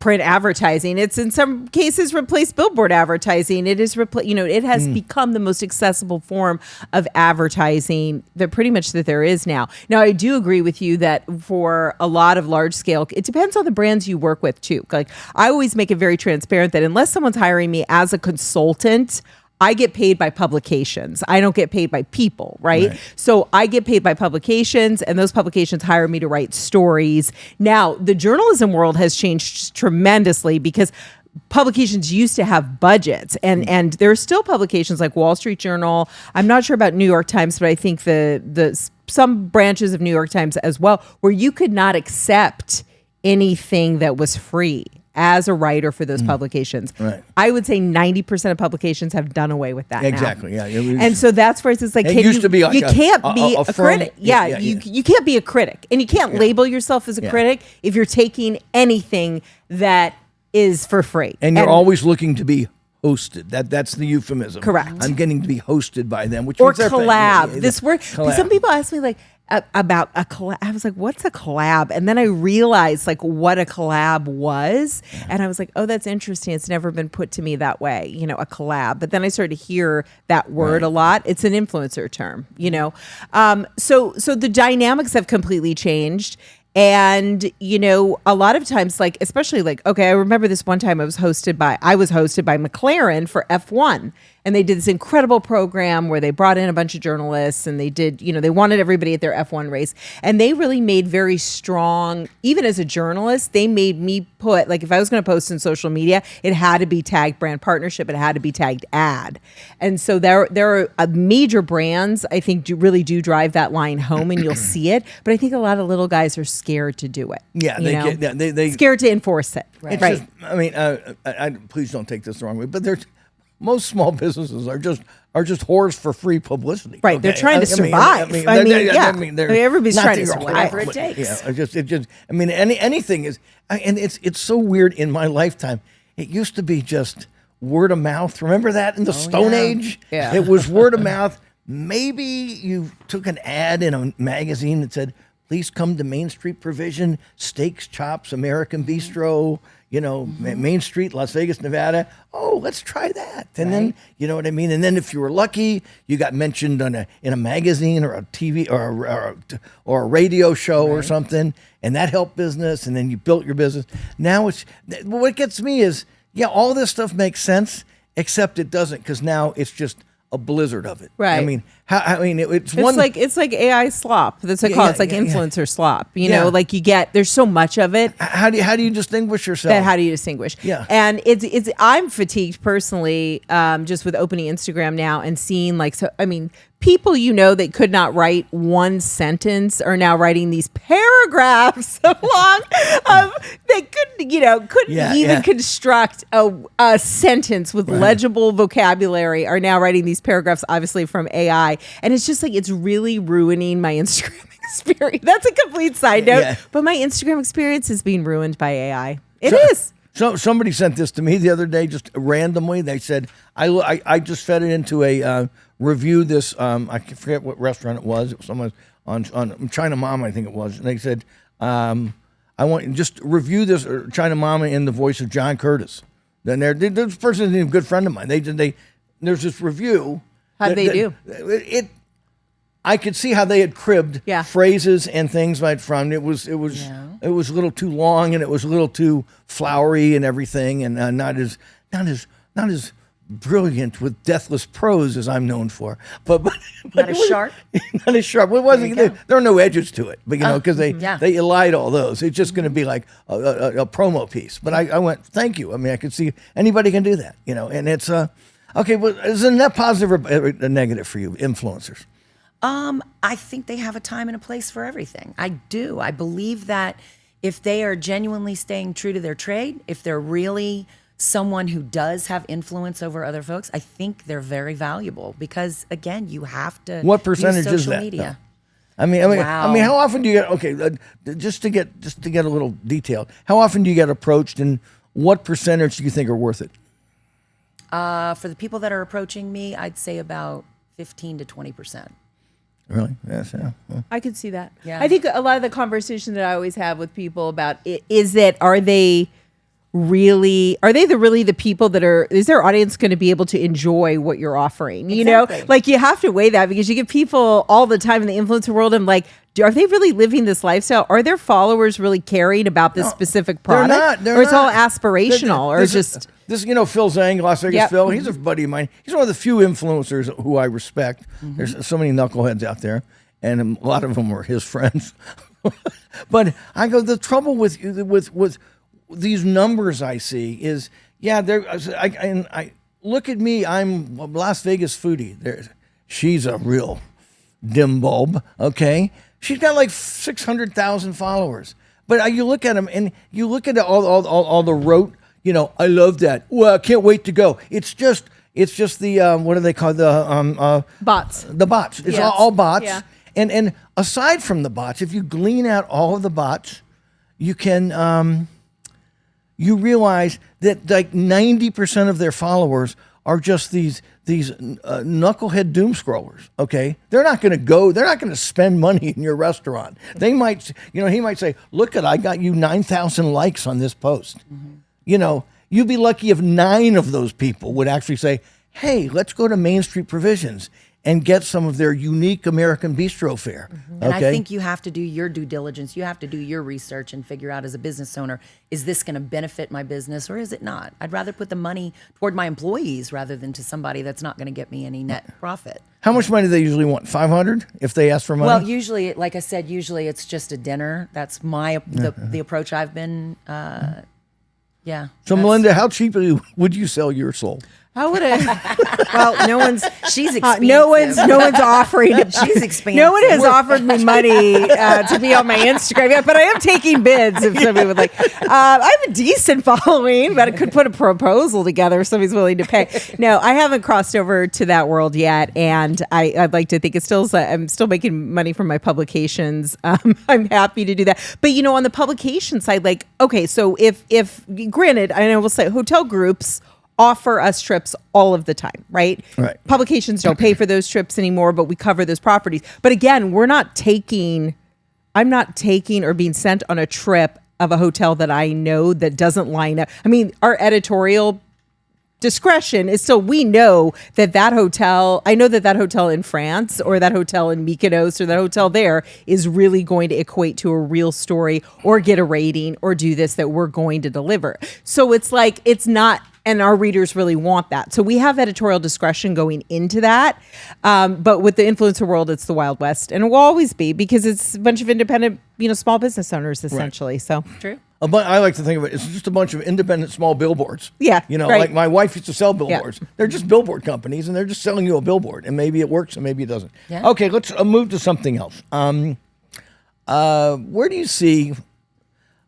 print advertising. It's in some cases replaced billboard advertising. It is it has become the most accessible form of advertising that pretty much that there is now. Now, I do agree with you that for a lot of large scale, it depends on the brands you work with too. Like I always make it very transparent that unless someone's hiring me as a consultant, I get paid by publications. I don't get paid by people, right? So I get paid by publications, and those publications hire me to write stories. Now, the journalism world has changed tremendously because publications used to have budgets, and there are still publications like Wall Street Journal. I'm not sure about New York Times, but I think the some branches of New York Times as well, where you could not accept anything that was free as a writer for those publications. Right. I would say 90% of publications have done away with that Exactly. now. Yeah. And so that's where it's like, It used to be like you can't be a firm- critic. You can't be a critic, and you can't label yourself as a critic if you're taking anything that is for free. And you're always looking to be hosted. That's the euphemism. Correct. I'm getting to be hosted by them, which or means they're paying. collab. This word. Collab. Some people ask me like about a collab. I was like, "What's a collab?" And then I realized like what a collab was, and I was like, "Oh, that's interesting. It's never been put to me that way, a collab." But then I started to hear that word a lot. It's an influencer term, So the dynamics have completely changed. And, a lot of times, like, especially like, okay, I remember this one time I was hosted by McLaren for F1. And they did this incredible program where they brought in a bunch of journalists and they did, they wanted everybody at their F1 race. And they really made very strong, even as a journalist, they made me put, like, if I was going to post in social media, it had to be tagged brand partnership. It had to be tagged ad. And so there are major brands, I think, really do drive that line home, and you'll see it. But I think a lot of little guys are scared to do it. Yeah, they scared to enforce it. Right. Just, I mean, I please don't take this the wrong way, but most small businesses are just whores for free publicity. Right, they're trying to survive. Everybody's trying to survive. Whatever it takes. Yeah, it just. I mean, anything is, and it's so weird. In my lifetime, it used to be just word of mouth. Remember that in the Stone Age? Yeah. It was word of mouth. Maybe you took an ad in a magazine that said, "Please come to Main Street Provision, Steaks, Chops, American Bistro, Main Street, Las Vegas, Nevada. Oh, let's try that." And then, you know what I mean? And then if you were lucky, you got mentioned in a magazine or a TV or a radio show or something, and that helped business, and then you built your business. Now what gets me is, all this stuff makes sense, except it doesn't, because now it's just a blizzard of it. Right. I mean, it's like AI slop. That's what I call it. It's like influencer slop. Like there's so much of it. How do you distinguish yourself? How do you distinguish? Yeah. And it's I'm fatigued personally, just with opening Instagram now and seeing people that could not write one sentence are now writing these paragraphs long. They couldn't even construct a sentence with legible vocabulary, are now writing these paragraphs, obviously from AI. And it's just like, it's really ruining my Instagram experience. That's a complete side note, but my Instagram experience is being ruined by AI. It is. So somebody sent this to me the other day, just randomly. They said, I just fed it into a review this, I forget what restaurant it was. It was someone on China Mama, I think it was. And they said, I want just review this China Mama in the voice of John Curtas. Then this person is a good friend of mine. There's this review. How did they do? I could see how they had cribbed phrases and things right from it was a little too long, and it was a little too flowery and everything, and not as brilliant with deathless prose as I'm known for, but not as sharp. Not as sharp. It wasn't. There are no edges to it, but because they elide all those. It's just going to be like a promo piece. But I went, thank you. I mean, I could see anybody can do that, and it's okay. Well, is a net positive or a negative for you, influencers? I think they have a time and a place for everything. I do. I believe that if they are genuinely staying true to their trade, if they're really someone who does have influence over other folks, I think they're very valuable, because again, you have to. What percentage use is social that? media. Wow. I mean, how often do you get? Just to get a little detailed. How often do you get approached, and what percentage do you think are worth it? For the people that are approaching me, I'd say about 15 to 20%. Really? Yes. Yeah. I could see that. Yeah. I think a lot of the conversation that I always have with people about it is that, are they really, are they really the people that is their audience going to be able to enjoy what you're offering? You know, like you have to weigh that, because you get people all the time in the influencer world and like, are they really living this lifestyle? Are their followers really caring about this specific product? They're or it's all not. aspirational, or just this. Phil Zhang, Las Vegas Phil. He's a buddy of mine. He's one of the few influencers who I respect. There's so many knuckleheads out there, and a lot of them were his friends. But I go, the trouble with these numbers I see is, I look at me. I'm a Las Vegas foodie. She's a real dim bulb. Okay. She's got like 600,000 followers, but you look at them and you look at all the rote. I love that. Well, I can't wait to go. It's just the what do they call the bots? The bots. It's all bots. Yeah. And aside from the bots, if you glean out all of the bots, you can you realize that like 90% of their followers are just these knucklehead doom scrollers. Okay, they're not going to spend money in your restaurant. They might, he might say, "Look I got you 9,000 likes on this post." You'd be lucky if 9 of those people would actually say, "Hey, let's go to Main Street Provisions and get some of their unique American bistro fare." And I think you have to do your due diligence. You have to do your research and figure out, as a business owner, is this going to benefit my business or is it not? I'd rather put the money toward my employees rather than to somebody that's not going to get me any net profit. How much money do they usually want? 500 if they ask for money? Well, usually, like I said, it's just a dinner. That's the approach I've been. So Melinda, how cheaply would you sell your soul? How would I? Well, no one's. She's expensive. No one's offering. She's expensive. No one has offered me money to be on my Instagram yet, but I am taking bids if somebody would like. I have a decent following, but I could put a proposal together if somebody's willing to pay. No, I haven't crossed over to that world yet, and I'd like to think I'm still making money from my publications. I'm happy to do that, but on the publication side, like, okay, so if granted, I will say hotel groups offer us trips all of the time, right? Right. Publications don't pay for those trips anymore, but we cover those properties. But again, I'm not taking or being sent on a trip of a hotel that I know that doesn't line up. I mean, our editorial discretion is still, we know that hotel, I know that hotel in France or that hotel in Mykonos or that hotel there is really going to equate to a real story or get a rating or do this that we're going to deliver. So it's like, it's not, and our readers really want that. So we have editorial discretion going into that. But with the influencer world, it's the Wild West. And it will always be, because it's a bunch of independent, small business owners, essentially. Right. So true. I like to think of it, it's just a bunch of independent small billboards. Yeah. Right. Like my wife used to sell billboards. Yeah. They're just billboard companies, and they're just selling you a billboard. And maybe it works and maybe it doesn't. Yeah. Okay, let's move to something else. Where do you see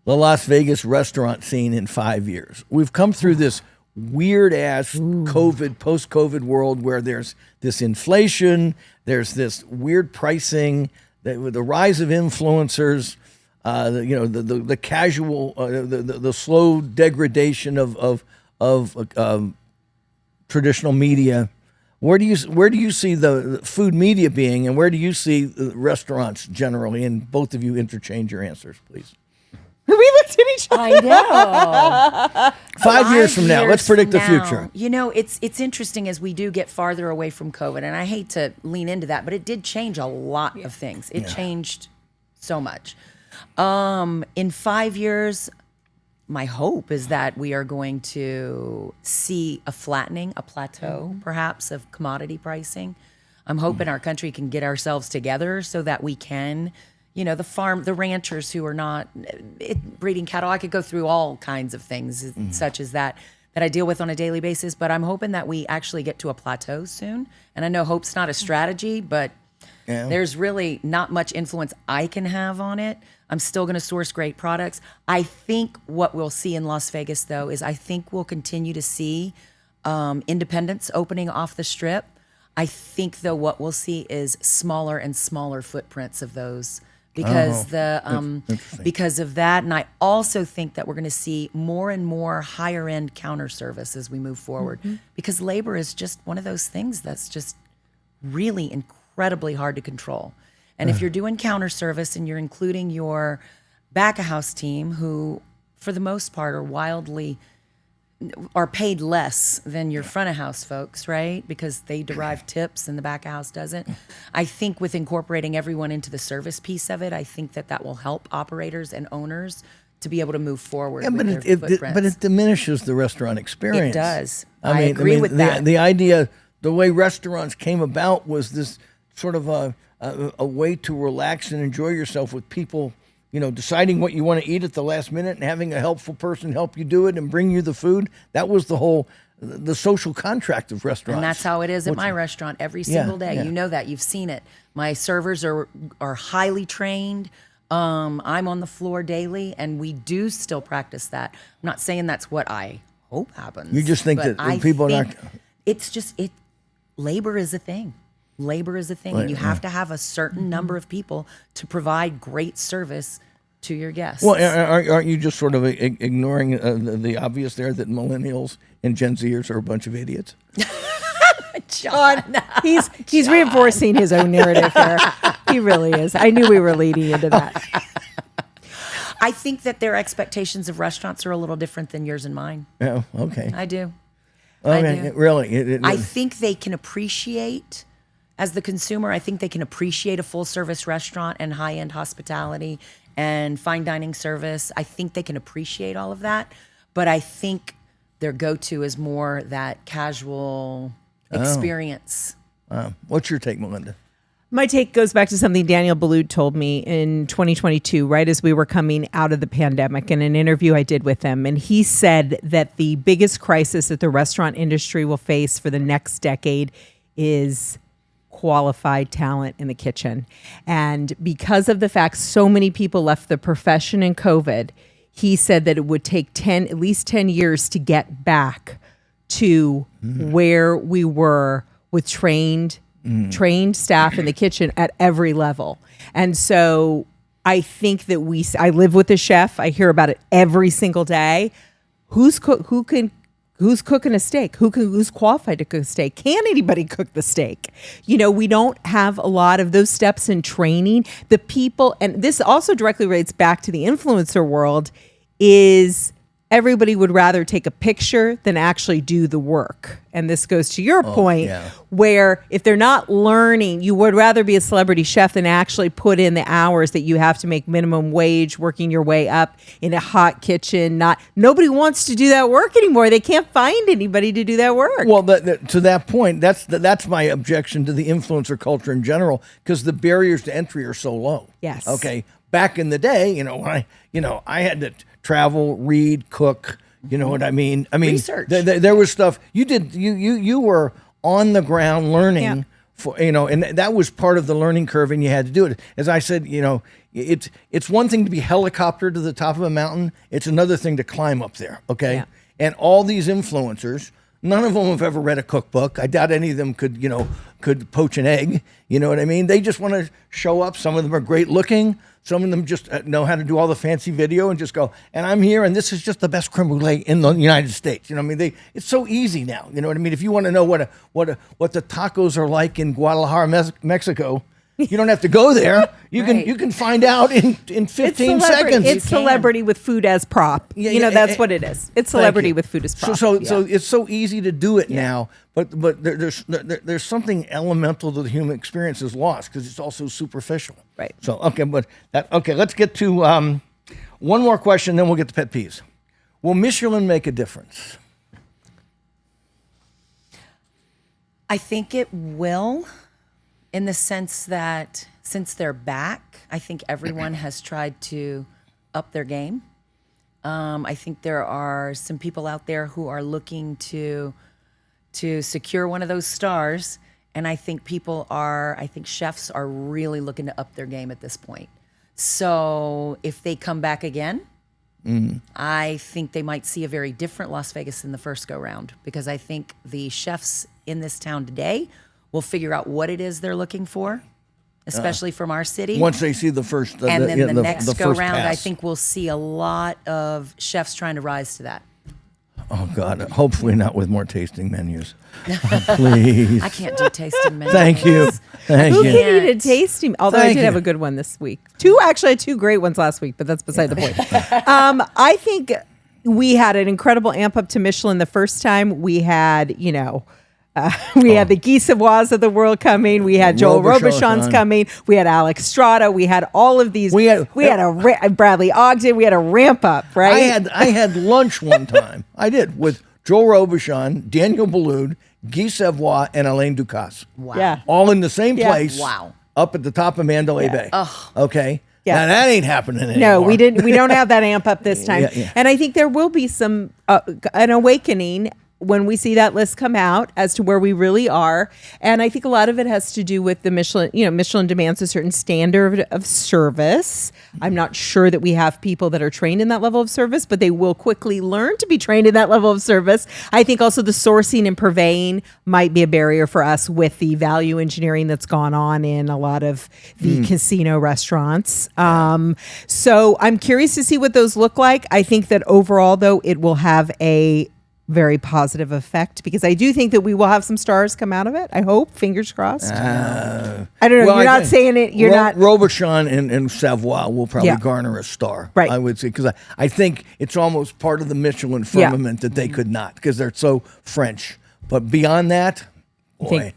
the Las Vegas restaurant scene in 5 years? We've come through this weird ass post-COVID world where there's this inflation, there's this weird pricing, with the rise of influencers, the casual, the slow degradation of traditional media. Where do you see the food media being, and where do you see the restaurants generally? And both of you interchange your answers, please. We looked at each other. I know. 5 years from now, let's predict the future. It's interesting as we do get farther away from COVID, and I hate to lean into that, but it did change a lot of things. It changed so much. In 5 years, my hope is that we are going to see a flattening, a plateau, perhaps, of commodity pricing. I'm hoping our country can get ourselves together so that we can, the ranchers who are not breeding cattle. I could go through all kinds of things such as that I deal with on a daily basis, but I'm hoping that we actually get to a plateau soon. And I know hope's not a strategy, but there's really not much influence I can have on it. I'm still going to source great products. I think what we'll see in Las Vegas, though, is I think we'll continue to see independents opening off the Strip. I think, though, what we'll see is smaller and smaller footprints of those because because of that. And I also think that we're going to see more and more higher end counter service as we move forward, because labor is just one of those things that's just really incredibly hard to control. And if you're doing counter service and you're including your back of house team, who for the most part, are paid less than your front of house folks, right? Because they derive tips and the back of house doesn't. I think with incorporating everyone into the service piece of it, I think that will help operators and owners to be able to move forward with their footprints. But it diminishes the restaurant experience. It does. I agree with that. The idea, the way restaurants came about was this sort of a way to relax and enjoy yourself with people, deciding what you want to eat at the last minute and having a helpful person help you do it and bring you the food. That was the social contract of restaurants. And that's how it is at my restaurant every single day. Yeah. You know that. You've seen it. My servers are highly trained. I'm on the floor daily, and we do still practice that. I'm not saying that's what I hope happens. You just think that people are not... It's just, labor is a thing. Labor is a thing, and you have to have a certain number of people to provide great service to your guests. Well, aren't you just sort of ignoring the obvious there that millennials and Gen Zers are a bunch of idiots? John, he's reinforcing his own narrative here. He really is. I knew we were leading into that. I think that their expectations of restaurants are a little different than yours and mine. Oh, okay. I do. Okay, I do. Really? I think they can appreciate, as the consumer, I think they can appreciate a full-service restaurant and high-end hospitality and fine dining service. I think they can appreciate all of that, but I think their go-to is more that casual experience. What's your take, Melinda? My take goes back to something Daniel Boulud told me in 2022, right as we were coming out of the pandemic, in an interview I did with him. And he said that the biggest crisis that the restaurant industry will face for the next decade is qualified talent in the kitchen. And because of the fact so many people left the profession in COVID, he said that it would take at least 10 years to get back to where we were with trained staff in the kitchen at every level. And so I think that I live with a chef. I hear about it every single day. Who's cooking a steak? Who's qualified to cook a steak? Can anybody cook the steak? We don't have a lot of those steps in training. The people, and this also directly relates back to the influencer world, is everybody would rather take a picture than actually do the work. And this goes to your point, where if they're not learning, you would rather be a celebrity chef than actually put in the hours that you have to make minimum wage, working your way up in a hot kitchen. Nobody wants to do that work anymore. They can't find anybody to do that work. Well, to that point, that's my objection to the influencer culture in general, because the barriers to entry are so low. Yes. Okay. Back in the day, I had to travel, read, cook. You know what I mean? Research. There was stuff you did. You were on the ground learning and that was part of the learning curve, and you had to do it. As I said, it's one thing to be helicoptered to the top of a mountain. It's another thing to climb up there. Okay, and all these influencers, none of them have ever read a cookbook. I doubt any of them could poach an egg. You know what I mean? They just want to show up. Some of them are great looking. Some of them just know how to do all the fancy video and just go, and I'm here, and this is just the best creme brulee in the United States. It's so easy now. You know what I mean? If you want to know what the tacos are like in Guadalajara, Mexico, you don't have to go there. You can find out in 15 seconds. It's celebrity with food as prop. That's what it is. It's celebrity with food as prop. So it's so easy to do it now, but there's something elemental to the human experience is lost because it's also superficial. Right. So let's get to one more question, then we'll get to pet peeves. Will Michelin make a difference? I think it will. In the sense that since they're back, I think everyone has tried to up their game. I think there are some people out there who are looking to secure one of those stars. And I think chefs are really looking to up their game at this point. So if they come back again, I think they might see a very different Las Vegas than the first go round, because I think the chefs in this town today will figure out what it is they're looking for, especially from our city. Once they see the first, and then the next go round, pass. I think we'll see a lot of chefs trying to rise to that. Oh God! Hopefully not with more tasting menus. Please. I can't do tasting menus. Thank you. Thank Who you. can eat a tasting? Although I Thank did you. have a good one this week. Actually, I had 2 great ones last week, but that's beside the point. I think we had an incredible amp up to Michelin the first time. We had, we had the Guy Savoys of the world coming. We had Joel Robuchon's coming. We had Alex Strada. We had all of these. We had Bradley Ogden. We had a ramp up, right? I had lunch one time. I did with Joel Robuchon, Daniel Boulud, Guy Savoy, and Alain Ducasse. Wow. Yeah. All in the same place. Wow. Up at the top of Mandalay Bay. Oh. Okay. Yeah. Now that ain't happening anymore. No, we didn't. We don't have that amp up this time. Yeah. And I think there will be some an awakening when we see that list come out as to where we really are. And I think a lot of it has to do with the Michelin. Michelin demands a certain standard of service. I'm not sure that we have people that are trained in that level of service, but they will quickly learn to be trained in that level of service. I think also the sourcing and purveying might be a barrier for us with the value engineering that's gone on in a lot of the casino restaurants. So I'm curious to see what those look like. I think that overall, though, it will have a very positive effect because I do think that we will have some stars come out of it. I hope, fingers crossed. I don't know. You're not saying it. You're not. Robuchon and Savoy will probably garner a star. Right. I would say because I think it's almost part of the Michelin firmament that they could not because they're so French. But beyond that, boy,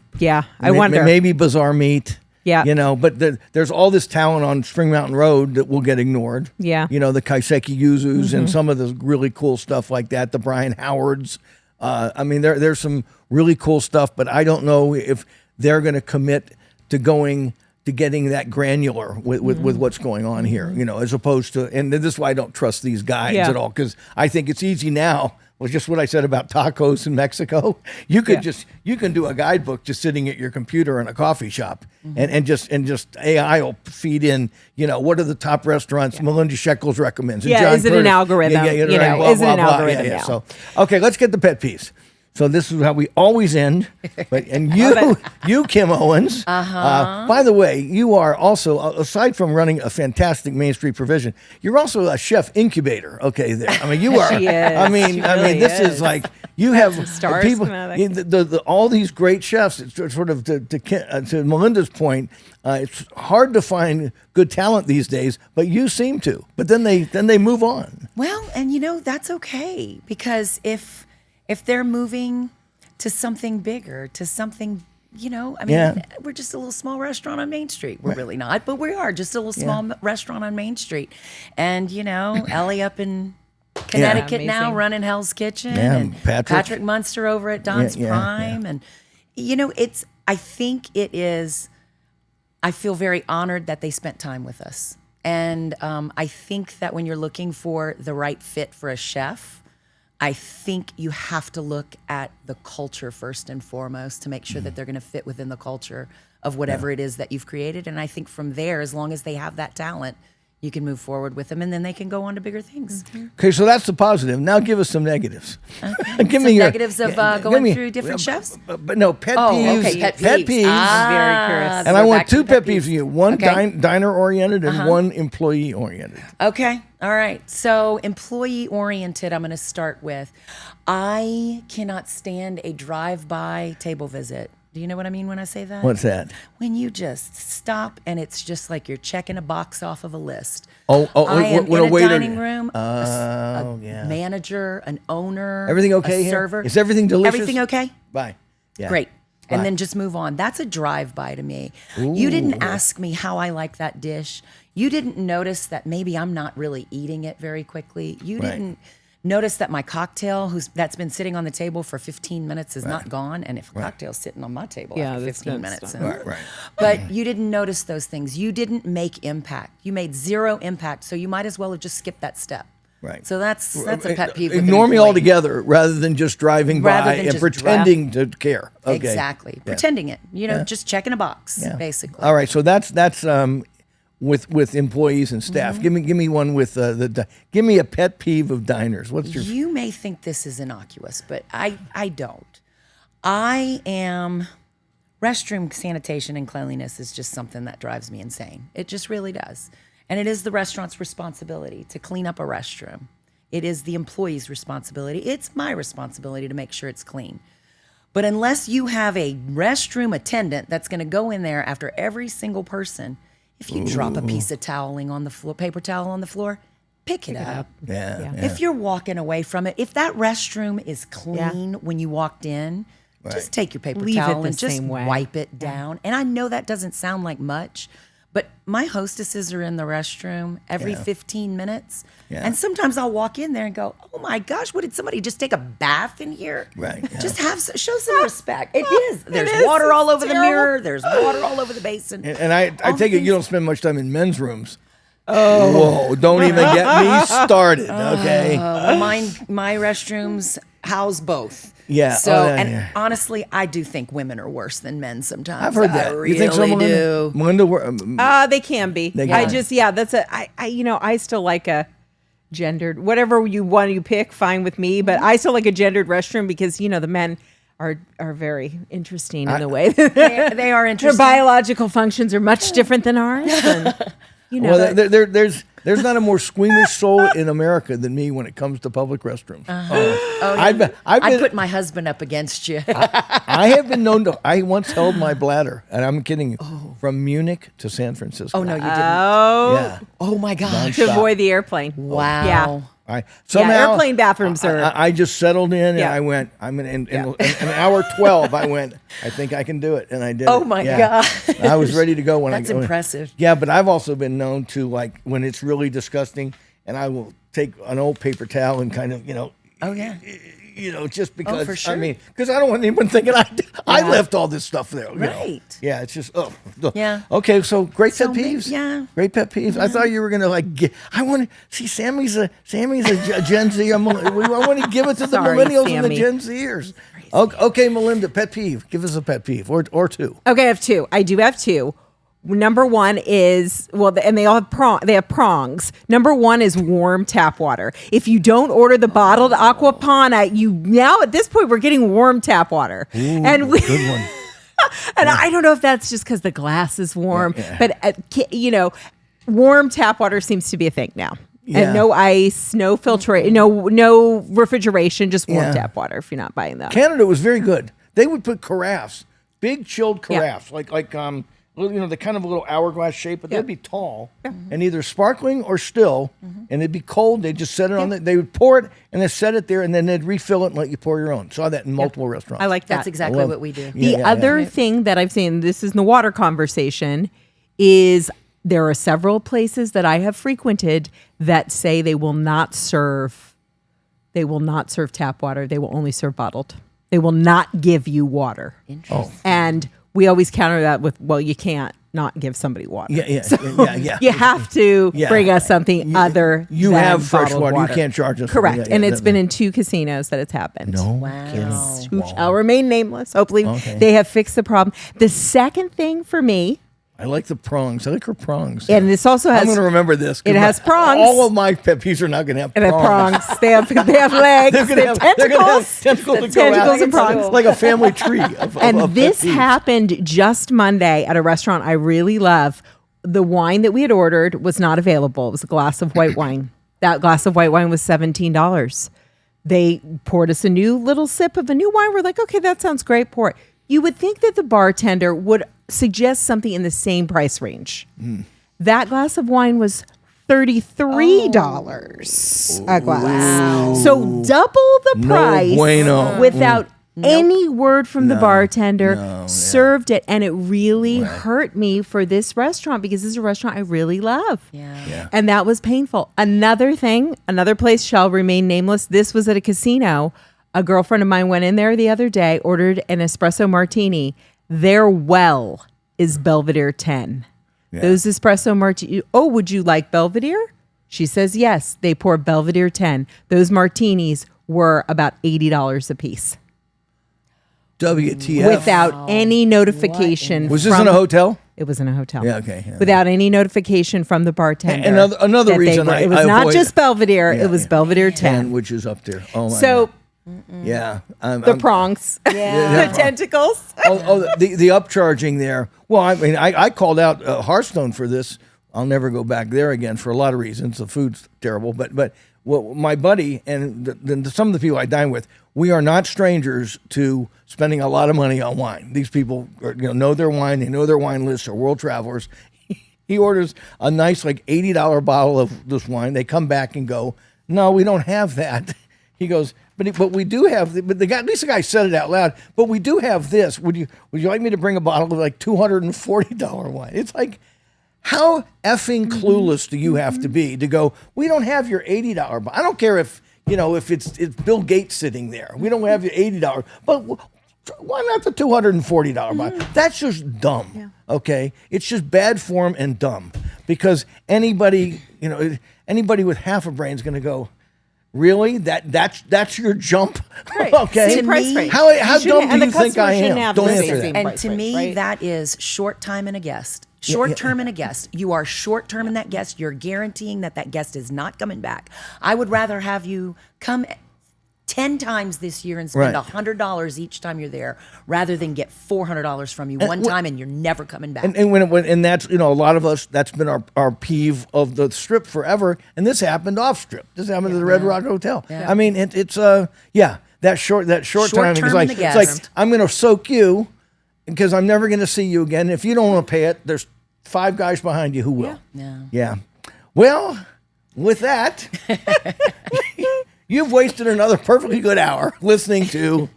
I wonder. Maybe Bizarre Meat. Yeah. But there's all this talent on Spring Mountain Road that will get ignored. Yeah. The Kaiseki Yuzus and some of the really cool stuff like that, the Brian Howards. There's some really cool stuff, but I don't know if they're going to commit to getting that granular with what's going on here, as opposed to, and this is why I don't trust these guides at all, because I think it's easy now. Well, just what I said about tacos in Mexico. You can do a guidebook just sitting at your computer in a coffee shop, and just AI will feed in. What are the top restaurants Melinda Sheckells recommends? And John is it an Curtas, algorithm? right, Is it an algorithm now? So okay, let's get the pet peeves. So this is how we always end. And you, Kim Owens. By the way, you are also, aside from running a fantastic Main Street provision, you're also a chef incubator. Okay, there. You are. She is. This is like you have stars people. coming out All these great chefs. It's sort of to Melinda's point. It's hard to find good talent these days, but you seem to. But then they move on. Well, and that's okay because if they're moving to something bigger, to something, we're just a little small restaurant on Main Street. We're really not, but we are just a little small restaurant on Main Street. And, Ellie up in Connecticut now running Hell's Kitchen. Yeah, and Patrick Munster over at Don's Prime. And, I feel very honored that they spent time with us. And I think that when you're looking for the right fit for a chef, I think you have to look at the culture first and foremost to make sure that they're going to fit within the culture of whatever it is that you've created. And I think from there, as long as they have that talent, you can move forward with them and then they can go on to bigger things. Okay, so that's the positive. Now give us some negatives. Okay. Give me negatives of going through different chefs? But no, pet peeves. Okay, pet peeves. I'm very curious. And I want 2 pet peeves from you. One diner-oriented and one employee-oriented. Okay. All right. So employee-oriented, I'm going to start with. I cannot stand a drive-by table visit. Do you know what I mean when I say that? What's that? When you just stop and it's just like you're checking a box off of a list. I am in a waiter, dining room, a manager, an owner, everything okay a server. Here? Is everything delicious? Everything okay? Bye. Yeah. Great. Bye. And then just move on. That's a drive-by to me. You didn't ask me how I like that dish. You didn't notice that maybe I'm not really eating it very quickly. You didn't notice that my cocktail that's been sitting on the table for 15 minutes is not gone. And if a cocktail's sitting on my table after 15 minutes. But you didn't notice those things. You didn't make impact. You made 0 impact. So you might as well have just skipped that step. Right. So that's a pet peeve. Ignore me altogether rather than just driving by and pretending to care. Okay. Exactly. Pretending it. Just checking a box, basically. All right. So that's with employees and staff. Give me one with give me a pet peeve of diners. What's your? You may think this is innocuous, but I don't. I am restroom sanitation and cleanliness is just something that drives me insane. It just really does. And it is the restaurant's responsibility to clean up a restroom. It is the employee's responsibility. It's my responsibility to make sure it's clean. But unless you have a restroom attendant that's going to go in there after every single person, if you drop a piece of toweling on the floor, paper towel on the floor, pick it up. Yeah. If you're walking away from it, if that restroom is clean when you walked in, just take your paper Leave it towel the and just same way. wipe it down. And I know that doesn't sound like much, but my hostesses are in the restroom every 15 minutes. Yeah. And sometimes I'll walk in there and go, oh my gosh, what, did somebody just take a bath in here? Right, yeah. Just show some respect. It is. There's water all over the mirror. There's water all over the basin. And I take it you don't spend much time in men's rooms. Oh, whoa! Don't even get me started. Okay. Well, my restrooms house both. Yeah. So, yeah, and yeah. honestly, I do think women are worse than men sometimes. I've heard that. I really You think so, Melinda? do. Melinda, They can be. They I can. just, that's I still like a gendered, whatever you pick, fine with me. But I still like a gendered restroom because, the men are very interesting in the way that They are their interesting. biological functions are much different than ours. And, well, there's not a more squeamish soul in America than me when it comes to public restrooms. I'd put my husband up against you. I have been known to. I once held my bladder, and I'm kidding you, from Munich to San Francisco. Oh, no, you didn't. Yeah. Oh, my gosh. to avoid the airplane. Wow. Yeah. Somehow, airplane bathrooms are. I just settled in, Yeah. and I went. In hour 12. I went. I think I can do it, and I did. Oh, it. my Yeah. gosh. I was ready to go when That's impressive. Yeah, but I've also been known to, like, when it's really disgusting, and I will take an old paper towel and kind of, Oh, yeah. Just because. for sure. I mean, because I don't want anyone thinking I left all this stuff there. Right. Yeah, it's just Yeah. Okay, so great So pet peeves. yeah. Great pet peeves. I thought you were gonna I want to see Sammy's a Gen Z. I want to give it to the Sorry, millennials and the Sammy. Gen Zers. Okay, Melinda, pet peeve. Give us a pet peeve or two. Okay, I have two. I do have two. Number one is and they all have they have prongs. Number one is warm tap water. If you don't order the bottled Aquapana, now at this point we're getting warm tap water, and we. Good one. And I don't know if that's just because the glass is warm, but warm tap water seems to be a thing now. Yeah. And no ice, no filtration, no refrigeration, just warm Yeah. tap water. If you're not buying that, Canada was very good. They would put carafes, big chilled carafes, like the kind of a little hourglass shape, but they'd be tall and either sparkling or still, and it'd be cold. They'd just set it on they would pour it and then set it there, and then they'd refill it and let you pour your own. Saw that in multiple restaurants. I like that. That's exactly love- what we do. The other thing that I've seen, this is in the water conversation, is there are several places that I have frequented that say they will not serve tap water. They will only serve bottled. They will not give you water. Interesting. And we always counter that with, well, you can't not give somebody water. Yeah. You have to bring us something other You than have fresh bottled water. You can't charge us. Correct. Yeah, And yeah, it's been in 2 casinos that it's happened. No Wow. Who shall remain nameless. Hopefully they have fixed the problem. The second thing for me, I like the prongs. I like her prongs. and this also I'm has going to remember this. 'cause it has prongs. All of my pet peeves are not going to have and they prongs. have prongs. They have legs. They're They gonna have they're gonna have tentacles. tentacles that go Tentacles out. and prongs. It's like a family tree. Of And pet this peeves. happened just Monday at a restaurant I really love. The wine that we had ordered was not available. It was a glass of white wine. That glass of white wine was $17. They poured us a new little sip of a new wine. We're like, okay, that sounds great. Pour it. You would think that the bartender would suggest something in the same price range. That glass of wine was $33 a glass. So double the No price bueno. without any word from the bartender, served it. And it really hurt me for this restaurant because this is a restaurant I really love. Yeah. And that was painful. Another thing, another place shall remain nameless. This was at a casino. A girlfriend of mine went in there the other day, ordered an espresso martini. Their well is Belvedere 10. Those espresso martini. Oh, would you like Belvedere? She says yes. They pour Belvedere 10. Those martinis were about $80 a piece. WTF. Without any notification. Was this from- in a hotel? It was in a hotel. Yeah, okay, yeah. Without any notification from the bartender. And another that they reason were- I it was I not avoid just it. Belvedere. Yeah, it was yeah. Belvedere 10. Which is up there. Oh my So God. Yeah. the prongs, the tentacles. The upcharging there. Well, I mean, I called out Hearthstone for this. I'll never go back there again for a lot of reasons. The food's terrible, but well, my buddy and some of the people I dine with, we are not strangers to spending a lot of money on wine. These people know their wine. They know their wine lists. Are world travelers. He orders a nice like $80 bottle of this wine. They come back and go, no, we don't have that. He goes, but we do have. But the guy, at least the guy said it out loud. But we do have this. Would you like me to bring a bottle of like $240 wine? It's like, how effing clueless do you have to be to go, we don't have your $80 bottle. I don't care if it's Bill Gates sitting there. We don't have your $80, but why not the $240 bottle? That's just dumb. Yeah. Okay, it's just bad form and dumb, because anybody with half a brain is going to go, really? That's your jump? Right. Okay. Same price range. How dumb do you think I am? Don't answer that. And to me, that is short time and a guest. Short term and a guest. You are short term in that guest. You're guaranteeing that guest is not coming back. I would rather have you come 10 times this year and spend $100 each time you're there, rather than get $400 from you one time and you're never coming back. And that's, a lot of us, that's been our peeve of the Strip forever. And this happened off Strip. This happened at the Red Rock Hotel. Yeah. I mean, it's that short time. It's like I'm going to soak you because I'm never going to see you again. If you don't want to pay it, there's 5 guys behind you who will. Yeah. Well, with that, you've wasted another perfectly good hour listening to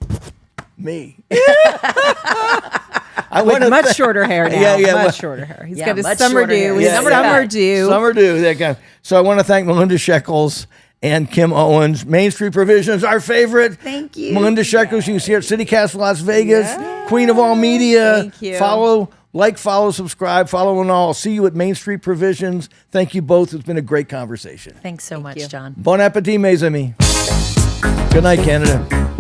me. With much shorter hair now. Much shorter hair. He's got his summer dew. Summer dew. That guy. So I want to thank Melinda Sheckells and Kim Owens. Main Street Provisions, our favorite. Thank you. Melinda Sheckells, you can see her at City Cast Las Vegas. Yeah. Queen of all media. Thank you. Follow, subscribe, follow and all. I'll see you at Main Street Provisions. Thank you both. It's been a great conversation. Thanks so much, John. Bon appetit, mes amis. Good night, Canada.